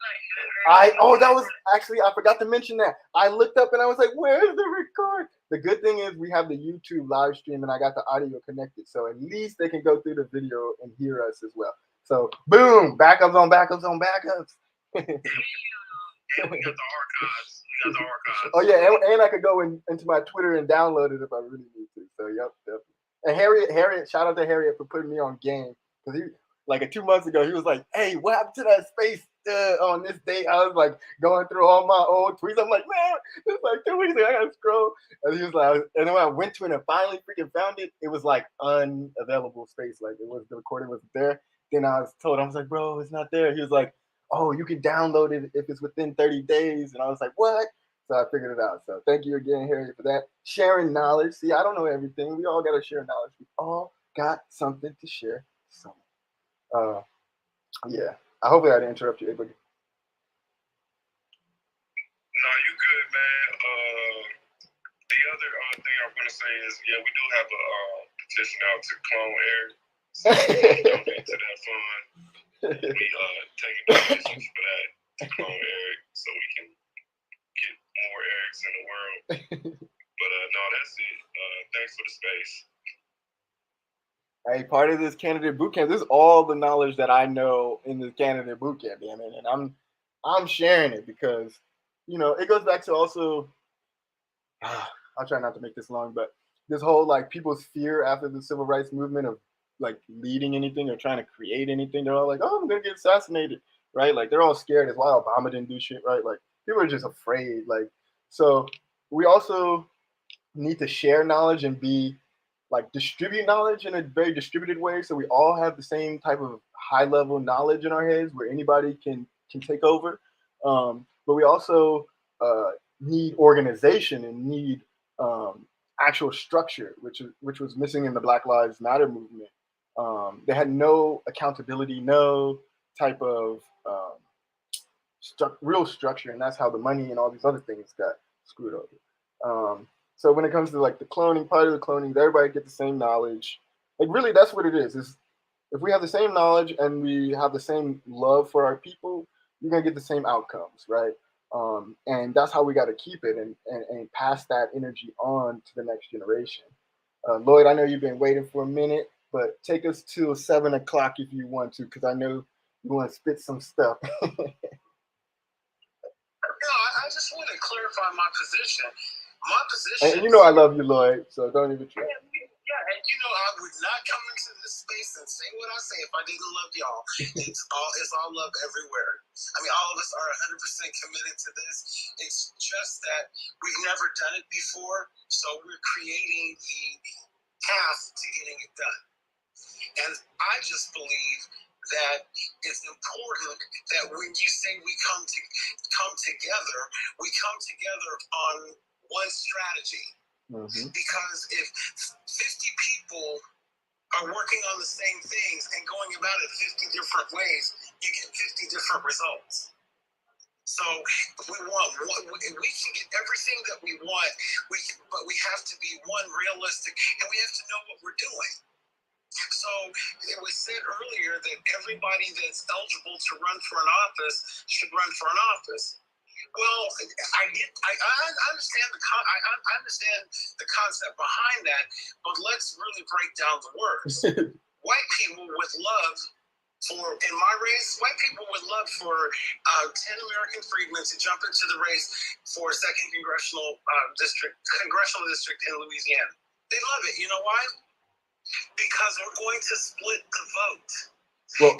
button. That was actually, I forgot to mention that. I looked up and I was like, where's the record? The good thing is we have the YouTube live stream and I got the audio connected, so at least they can go through the video and hear us as well. So boom, backups on backups on backups. And we got the archives. Oh yeah, and I could go into my Twitter and download it if I really need to. So yep. And Harriet, shout out to Harriet for putting me on game because he like 2 months ago he was like, "Hey, what happened to that space on this date?" I was like going through all my old tweets. I'm like, man, it's like 2 weeks ago. I gotta scroll. And he was like, and then when I went to it and finally freaking found it, it was like unavailable space. Like the recording was there. Then I was told, I was like, bro, it's not there. He was like, oh, you can download it if it's within 30 days. And I was like, what? So I figured it out. So thank you again, Harry, for that. Sharing knowledge. See, I don't know everything. We all got to share knowledge. We all got something to share. Yeah. Hopefully I didn't interrupt you, Abel. No, you good, man. The other thing I'm going to say is, yeah, we do have a petition out to clone Eric. So donate to that fund. We taking donations for that to clone Eric so we can get more Erics in the world. But no, that's it. Thanks for the space. Hey, part of this candidate bootcamp, this is all the knowledge that I know in this candidate bootcamp, damn it. And I'm sharing it because, it goes back to also, I'll try not to make this long, but this whole like people's fear after the civil rights movement of like leading anything or trying to create anything. They're all like, oh, I'm gonna get assassinated, right? Like they're all scared. That's why Obama didn't do shit, right? Like people are just afraid. Like, so we also need to share knowledge and be like distribute knowledge in a very distributed way, so we all have the same type of high level knowledge in our heads where anybody can take over. But we also need organization and need actual structure, which was missing in the Black Lives Matter movement. They had no accountability, no type of real structure, and that's how the money and all these other things got screwed over. So when it comes to like the cloning, part of the cloning, everybody get the same knowledge. Like really, that's what it is. Is if we have the same knowledge and we have the same love for our people, you're gonna get the same outcomes, right? And that's how we got to keep it and pass that energy on to the next generation. Lloyd, I know you've been waiting for a minute, but take us till 7 o'clock if you want to, because I know you want to spit some stuff. No, I just want to clarify my position. My And position. you know I love you, Lloyd, so don't even try. Yeah, and you know I would not come into this space and say what I say if I didn't love y'all. It's all love everywhere. I mean, all of us are 100% committed to this. It's just that we've never done it before, so we're creating the path to getting it done. And I just believe that it's important that when you say we come together, we come together on one strategy. Mm-hmm. Because if 50 people are working on the same things and going about it 50 different ways, you get 50 different results. So we can get everything that we want, but we have to be one, realistic, and we have to know what we're doing. So it was said earlier that everybody that's eligible to run for an office should run for an office. Well, I understand I understand the concept behind that, but let's really break down the words. White people would love in my race, white people would love for 10 American freedmen to jump into the race for a second congressional district in Louisiana. They love it. You know why? Because we're going to split the vote. Well,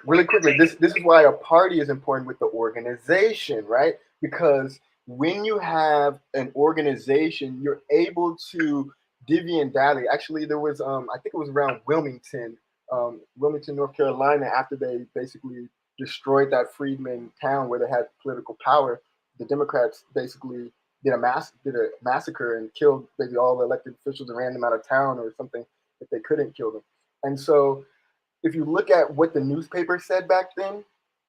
really quickly, this is why a party is important with the organization, right? Because when you have an organization, you're able to divvy and dally. Actually, there was, I think it was around Wilmington, North Carolina, after they basically destroyed that Freedmen town where they had political power. The Democrats basically did a massacre and killed basically all the elected officials and ran them out of town or something if they couldn't kill them. And so if you look at what the newspaper said back then,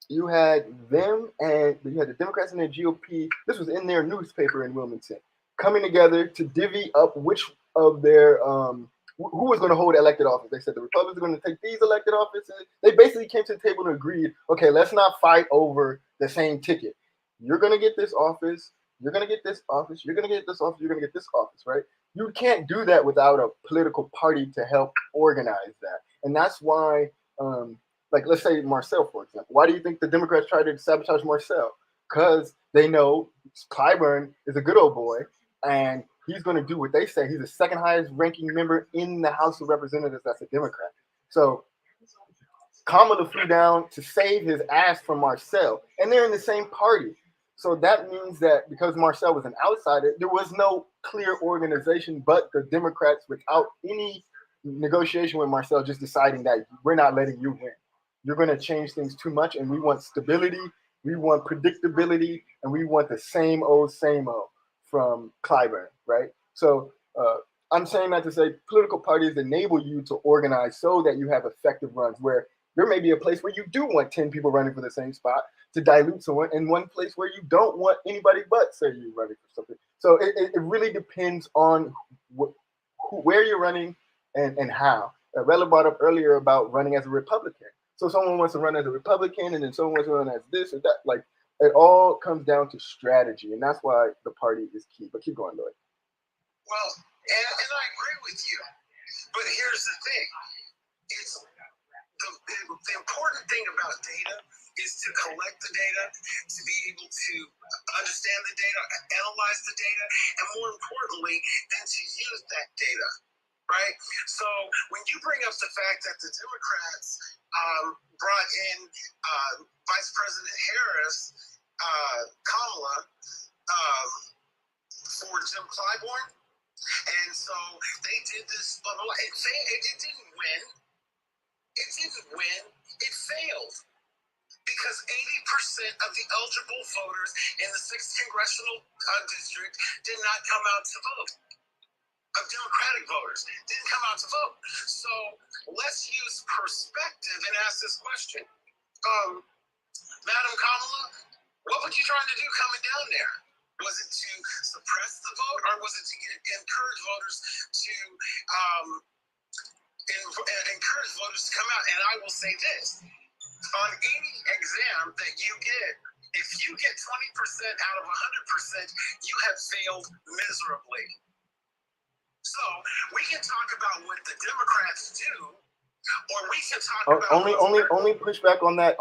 you had them and you had the Democrats and the GOP. This was in their newspaper in Wilmington, coming together to divvy up which of their who was going to hold elected office. They said the Republicans are going to take these elected offices. They basically came to the table and agreed, okay, let's not fight over the same ticket. You're going to get this office. You're going to get this office. You're going to get this office. You're going to get this office, right? You can't do that without a political party to help organize that. And that's why, like, let's say Marcel, for example. Why do you think the Democrats tried to sabotage Marcel? Because they know Clyburn is a good old boy, and he's going to do what they say. He's the second highest ranking member in the House of Representatives that's a Democrat. So Kamala flew down to save his ass from Marcel, and they're in the same party. So that means that because Marcel was an outsider, there was no clear organization but the Democrats without any negotiation with Marcel, just deciding that we're not letting you win. You're going to change things too much, and we want stability, we want predictability, and we want the same old from Clyburn, right? So I'm saying that to say political parties enable you to organize so that you have effective runs where there may be a place where you do want 10 people running for the same spot to dilute someone, and one place where you don't want anybody but say you running for something. So it really depends on where you're running and how. Rella brought up earlier about running as a Republican. So someone wants to run as a Republican, and then someone wants to run as this or that. Like, it all comes down to strategy, and that's why the party is key. But keep going, Lloyd. Well, and I agree with you. But here's the thing. It's the important thing about data is to collect the data, to be able to understand the data, analyze the data, and more importantly, then to use that data, right? So when you bring up the fact that the Democrats brought in Vice President Harris, Kamala, for Jim Clyburn, and so they did this, it didn't win. It didn't win. It failed. Because 80% of the eligible voters in the 6th congressional district did not come out to vote. of Democratic voters didn't come out to vote. So let's use perspective and ask this question. Madam Kamala, what were you trying to do coming down there? Was it to suppress the vote, or was it to encourage voters to encourage voters to come out? And I will say this, on any exam that you get, if you get 20% out of 100%, you have failed miserably. So we can talk about what the Democrats do, or we can talk about only pushback on that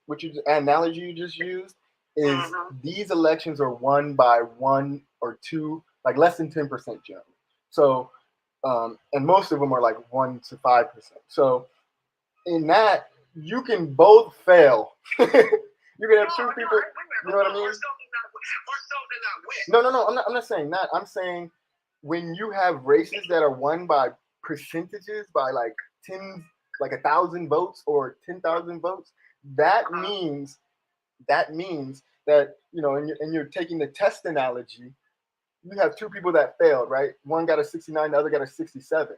what you analogy you just used is these elections are won by 1 or 2, like less than 10% generally. So and most of them are like 1 to 5%. So in that, you can both fail. You can have two people. You know what I mean? We're still did not win. No. I'm not saying that. I'm saying when you have races that are won by percentages, by like 1,000 votes or 10,000 votes, that means that, you know, and you're taking the test analogy, you have two people that failed, right? One got a 69, the other got a 67.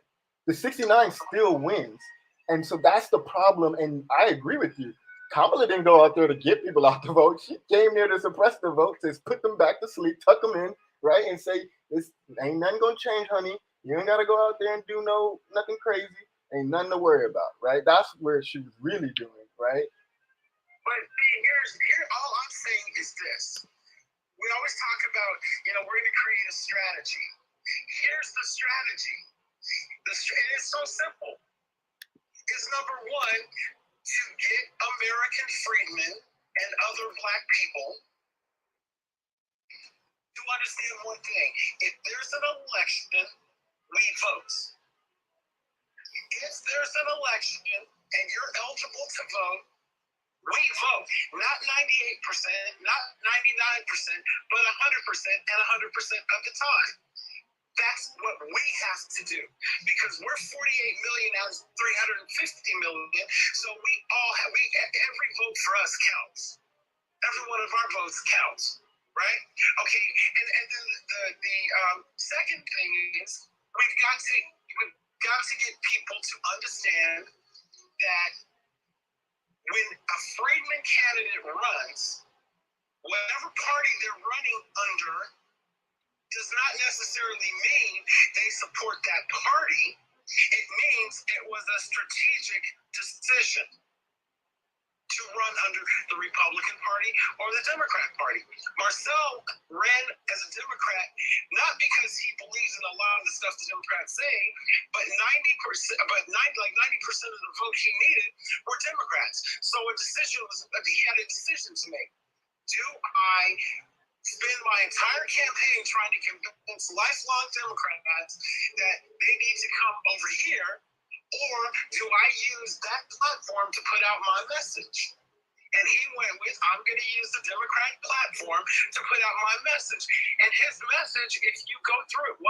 The 69 still wins. And so that's the problem. And I agree with you. Kamala didn't go out there to get people out to vote. She came there to suppress the votes, to put them back to sleep, tuck them in, right? And say, this ain't nothing gonna change, honey. You ain't gotta go out there and do nothing crazy. Ain't nothing to worry about, right? That's where she was really doing, right? But here, all I'm saying is this. We always talk about, you know, we're going to create a strategy. Here's the strategy. And it's so simple. It's number one, to get American freedmen and other Black people to understand one thing. If there's an election, we vote. If there's an election and you're eligible to vote, we vote. Not 98%, not 99%, but 100% and 100% of the time. That's what we have to do, because we're 48 million out of 350 million. So we all have, every vote for us counts. Every one of our votes counts, right? Okay, and then the second thing is we've got to get people to understand that when a Freedmen candidate runs, whatever party they're running under does not necessarily mean they support that party. It means it was a strategic decision to run under the Republican Party or the Democrat Party. Marcel ran as a Democrat, not because he believes in a lot of the stuff the Democrats say, but 90% of the vote he needed were Democrats. So he had a decision to make. Do I spend my entire campaign trying to convince lifelong Democrats that they need to come over here, or do I use that platform to put out my message? And he went with, I'm going to use the Democratic platform to put out my message. And his message, if you go through it,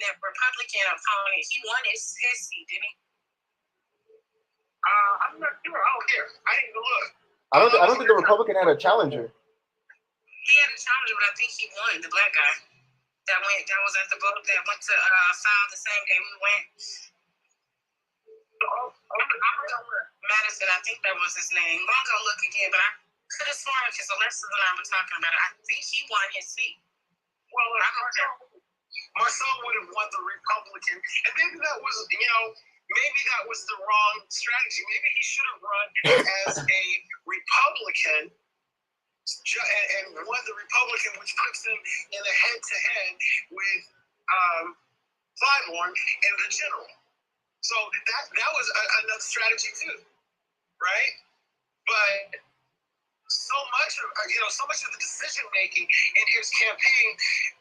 that Republican opponent, he won his seat, didn't he? I'm not sure. Oh, here, I didn't look. I don't think the Republican had a challenger. He had a challenger, but I think he won. The Black guy that was at the vote that went to file the same day we went. Madison, I think that was his name. I'm gonna go look again, but I could have sworn, because Alexis and I were talking about it, I think he won his seat. Well, Marcel would have won the Republican, and maybe that was, maybe that was the wrong strategy. Maybe he should have run as a Republican and won the Republican, which puts him in a head-to-head with Claiborne in the general. So that was another strategy too, right? But so much of the decision making in his campaign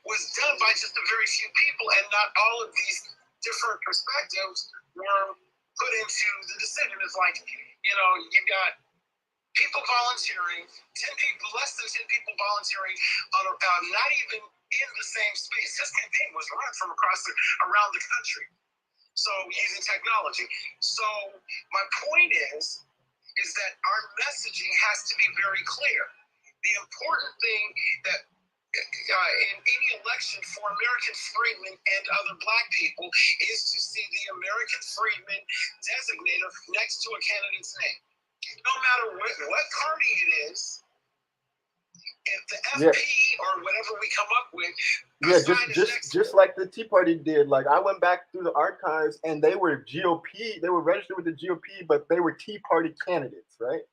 was done by just a very few people, and not all of these different perspectives were put into the decision. It's like, you've got people volunteering, 10 people, less than 10 people volunteering on not even in the same space. His campaign was run from around the country. So using technology. So my point is that our messaging has to be very clear. The important thing that in any election for American freedmen and other black people is to see the American freedman designated next to a candidate's name. No matter what party it is, if the FP or whatever we come up with, just like the Tea Party did. Like I went back through the archives and they were GOP, they were registered with the GOP, but they were Tea Party candidates, right?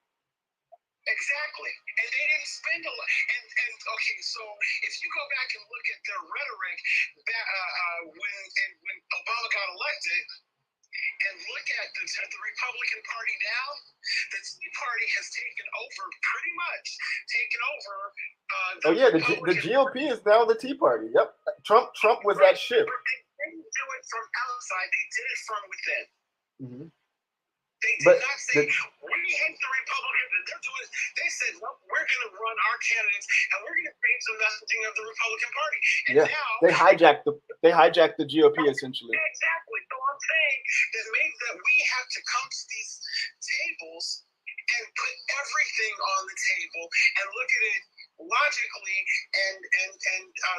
Exactly. And they didn't spend a lot. And okay, so if you go back and look at their rhetoric when Obama got elected, and look at the Republican Party now, the Tea Party has taken over pretty much. The GOP is now the Tea Party. Yep. Trump was that ship. They didn't do it from outside. They did it from within. Mm-hmm. They did not say, we hate the Republicans. They said, well, we're going to run our candidates and we're going to change the messaging of the Republican Party. And now they hijacked the GOP essentially. Exactly. So I'm saying that we have to come to these tables and put everything on the table and look at it logically and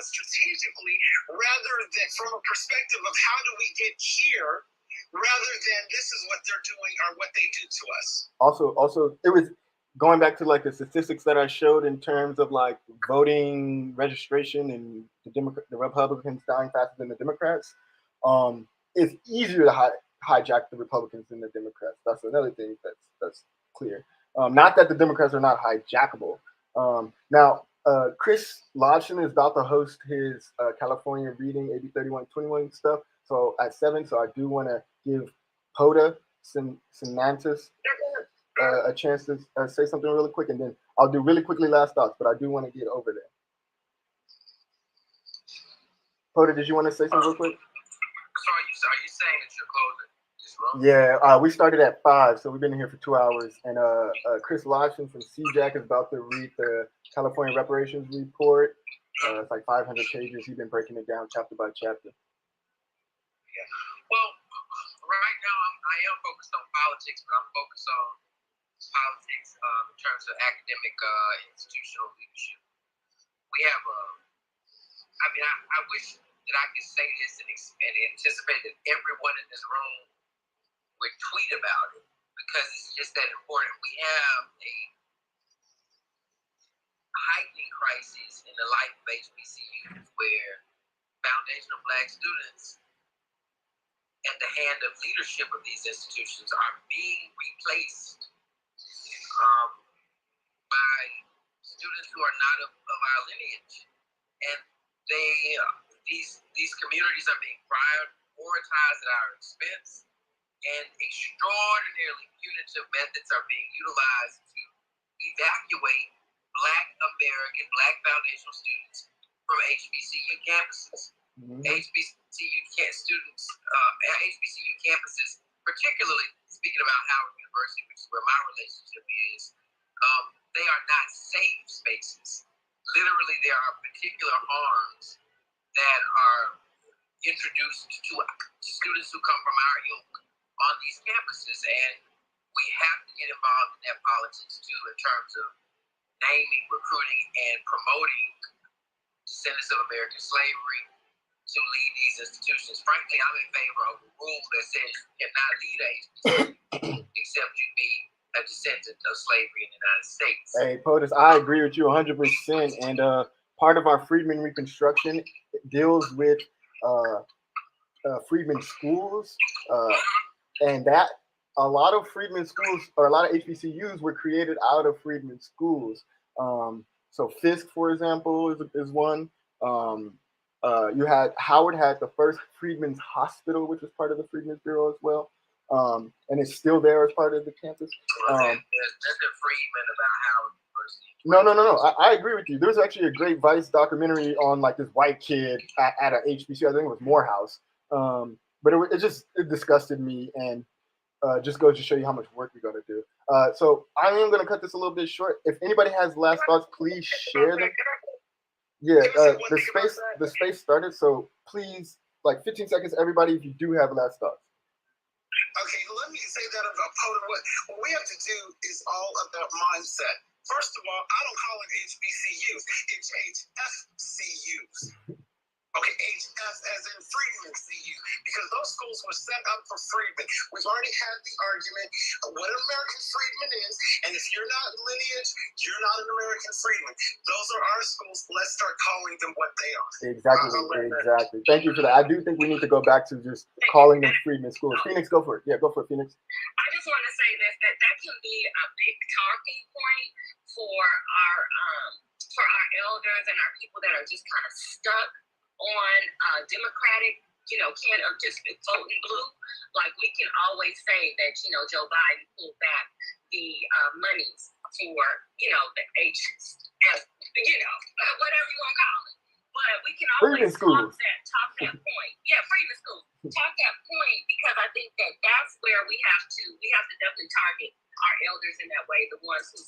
strategically, rather than from a perspective of how do we get here, rather than this is what they're doing or what they do to us. Also, it was going back to like the statistics that I showed in terms of like voting registration and the Republicans dying faster than the Democrats. It's easier to hijack the Republicans than the Democrats. That's another thing that's clear. Not that the Democrats are not hijackable. Now, Chris Lodson is about to host his California reading AB 3121 stuff. So at 7, so I do want to give Poda Sinantis a chance to say something really quick, and then I'll do really quickly last thoughts, but I do want to get over there. Poda, did you want to say something real quick? So are you saying that you're closing this room? Yeah, we started at 5, so we've been here for 2 hours, and Chris Lodson from CJAC is about to read the California reparations report. It's like 500 pages. He's been breaking it down chapter by chapter. Well, right now I am focused on politics, but I'm focused on politics in terms of academic institutional leadership. We have I wish that I could say this and anticipate that everyone in this room would tweet about it, because it's just that important. We have a heightening crisis in the life of HBCUs where foundational Black students at the hand of leadership of these institutions are being replaced by students who are not of our lineage, and these communities are being prioritized at our expense, and extraordinarily punitive methods are being utilized to evacuate Black American, Black foundational students from HBCU campuses. Mm-hmm. HBCU campuses, particularly speaking about Howard University, which is where my relationship is, they are not safe spaces. Literally, there are particular harms that are introduced to students who come from our ilk on these campuses, and we have to get involved in that politics too, in terms of naming, recruiting, and promoting descendants of American slavery to lead these institutions. Frankly, I'm in favor of a rule that says you cannot lead a HBCU except you be a descendant of slavery in the United States. Hey, POTUS, I agree with you 100%. And part of our Freedmen Reconstruction deals with Freedmen schools, and that a lot of Freedmen schools, or a lot of HBCUs, were created out of Freedmen schools. So Fisk, for example, is one. Howard had the first Freedmen's Hospital, which was part of the Freedmen's Bureau as well, and it's still there as part of the campus. There's a Freedmen about Howard University. No. I agree with you. There's actually a great Vice documentary on like this white kid at a HBCU. I think it was Morehouse. But it disgusted me, and just goes to show you how much work we got to do. So I am going to cut this a little bit short. If anybody has last thoughts, please share them. Yeah, the space started, so please, like 15 seconds, everybody, if you do have last thoughts. Okay, let me say that about POTUS. What we have to do is all about mindset. First of all, I don't call it HBCUs. It's HFC. we've already had the argument of what an American freedman is, and if you're not lineage, you're not an American freedman. Those are our schools. Let's start calling them what they are. Exactly. Thank you for that. I do think we need to go back to just calling them freedmen schools. Phoenix, go for it. Yeah, go for it, Phoenix. I just want to say this, that can be a big talking point for our elders and our people that are just kind of stuck on Democratic, just voting blue. Like, we can always say that, Joe Biden pulled back the monies for, the HS, whatever you want to call it. But we can always talk that point. Yeah, freedom schools. Talk that point, because I think that's where we have to definitely target our elders in that way, the ones who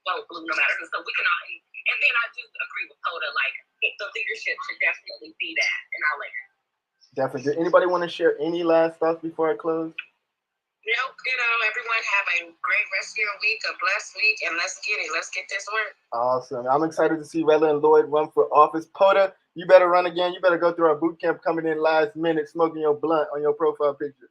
vote blue no matter who. So we can all, and then I do agree with Coda, like, the leadership should definitely be that in our land. Definitely. Did anybody want to share any last thoughts before I close? Nope, everyone have a great rest of your week, a blessed week, and let's get it. Let's get this work. Awesome. I'm excited to see Rella and Lloyd run for office. Poda, you better run again. You better go through our boot camp coming in last minute, smoking your blunt on your profile picture.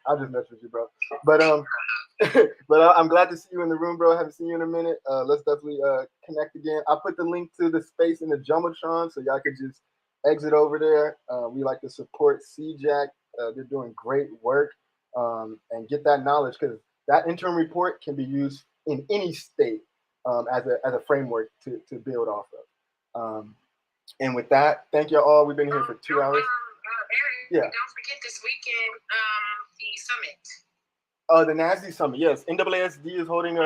I'll just mess with you, bro. But I'm glad to see you in the room, bro. I haven't seen you in a minute. Let's definitely connect again. I put the link to the space in the Jumbotron, so y'all could just exit over there. We like to support CJAC. They're doing great work. And get that knowledge, because that interim report can be used in any state as a framework to build off of. And with that, thank you all. We've been here for 2 hours. Barry, don't forget this weekend, the summit. Oh, the NASD summit. Yes, NAASD is holding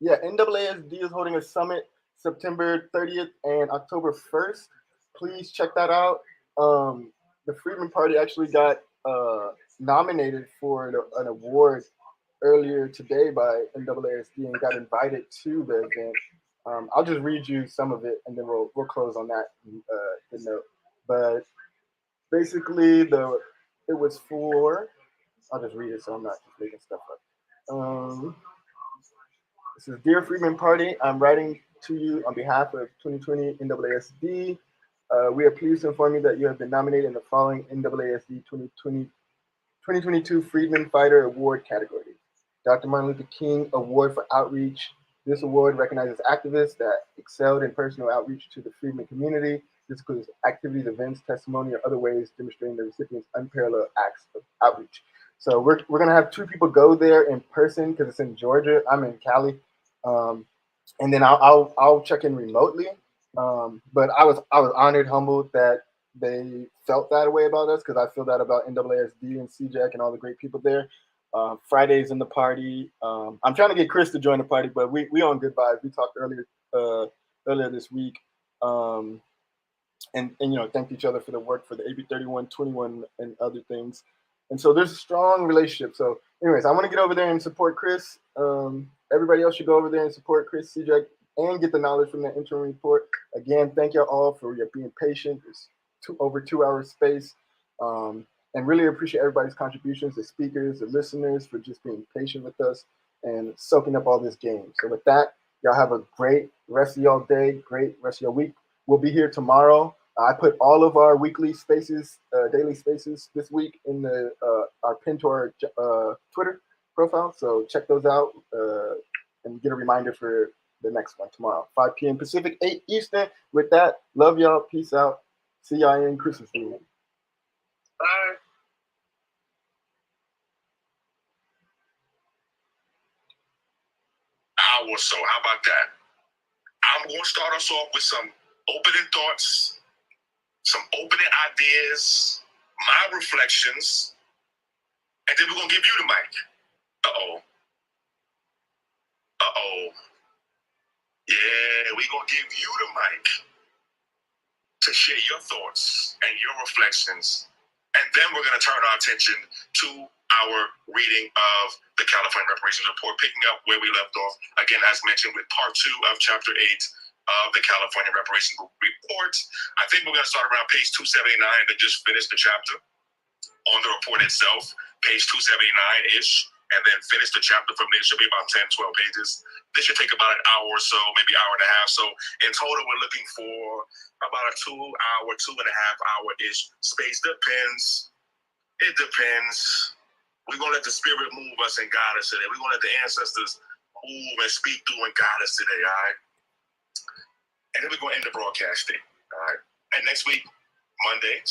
NAASD is holding a summit September 30th and October 1st. Please check that out. The Freedmen Party actually got nominated for an award earlier today by NAASD and got invited to the event. I'll just read you some of it, and then we'll close on that the note. But basically, it was for. I'll just read it so I'm not just making stuff up. This is Dear Freedmen Party. I'm writing to you on behalf of 2020 NAASD. We are pleased to inform you that you have been nominated in the following NAASD 2022 Freedmen Fighter Award category. Dr. Martin Luther King Award for Outreach. This award recognizes activists that excelled in personal outreach to the Freedmen community. This includes activities, events, testimony, or other ways demonstrating the recipient's unparalleled acts of outreach. So we're gonna have 2 people go there in person because it's in Georgia. I'm in Cali, and then I'll check in remotely. But I was honored, humbled that they felt that way about us, because I feel that about NAASD and CJAC and all the great people there. Fridays in the party. I'm trying to get Chris to join the party, but we on good vibes. We talked earlier this week, and thanked each other for the work for the AB 3121 and other things. And so there's a strong relationship. So anyways, I want to get over there and support Chris. Everybody else should go over there and support Chris, CJAC, and get the knowledge from that interim report. Again, thank you all for your being patient. It's over 2 hours space. And really appreciate everybody's contributions, the speakers, the listeners, for just being patient with us and soaking up all this game. So with that, y'all have a great rest of y'all day, great rest of your week. We'll be here tomorrow. I put all of our weekly spaces, daily spaces this week in our pin to our Twitter profile. So check those out and get a reminder for the next one tomorrow, 5 p.m. Pacific, 8 Eastern. With that, love y'all. Peace out. See y'all in Christmas weekend. Bye. Hour or so. How about that? I'm going to start us off with some opening thoughts, some opening ideas, my reflections, and then we're going to give you the mic. Yeah, we're going to give you the mic to share your thoughts and your reflections. And then we're going to turn our attention to our reading of the California Reparations Report, picking up where we left off, again, as mentioned, with part 2 of chapter 8 of the California Reparations Report. I think we're going to start around page 279 and just finish the chapter on the report itself, page 279-ish, and then finish the chapter from there. It should be about 10, 12 pages. This should take about an hour or so, maybe hour and a half. So in total, we're looking for about a 2 hour, 2.5 hour-ish space. It depends. We're going to let the Spirit move us and guide us today. We're going to let the ancestors move and speak through and guide us today, all right? And then we're going to end the broadcasting, all right? And next week, Monday,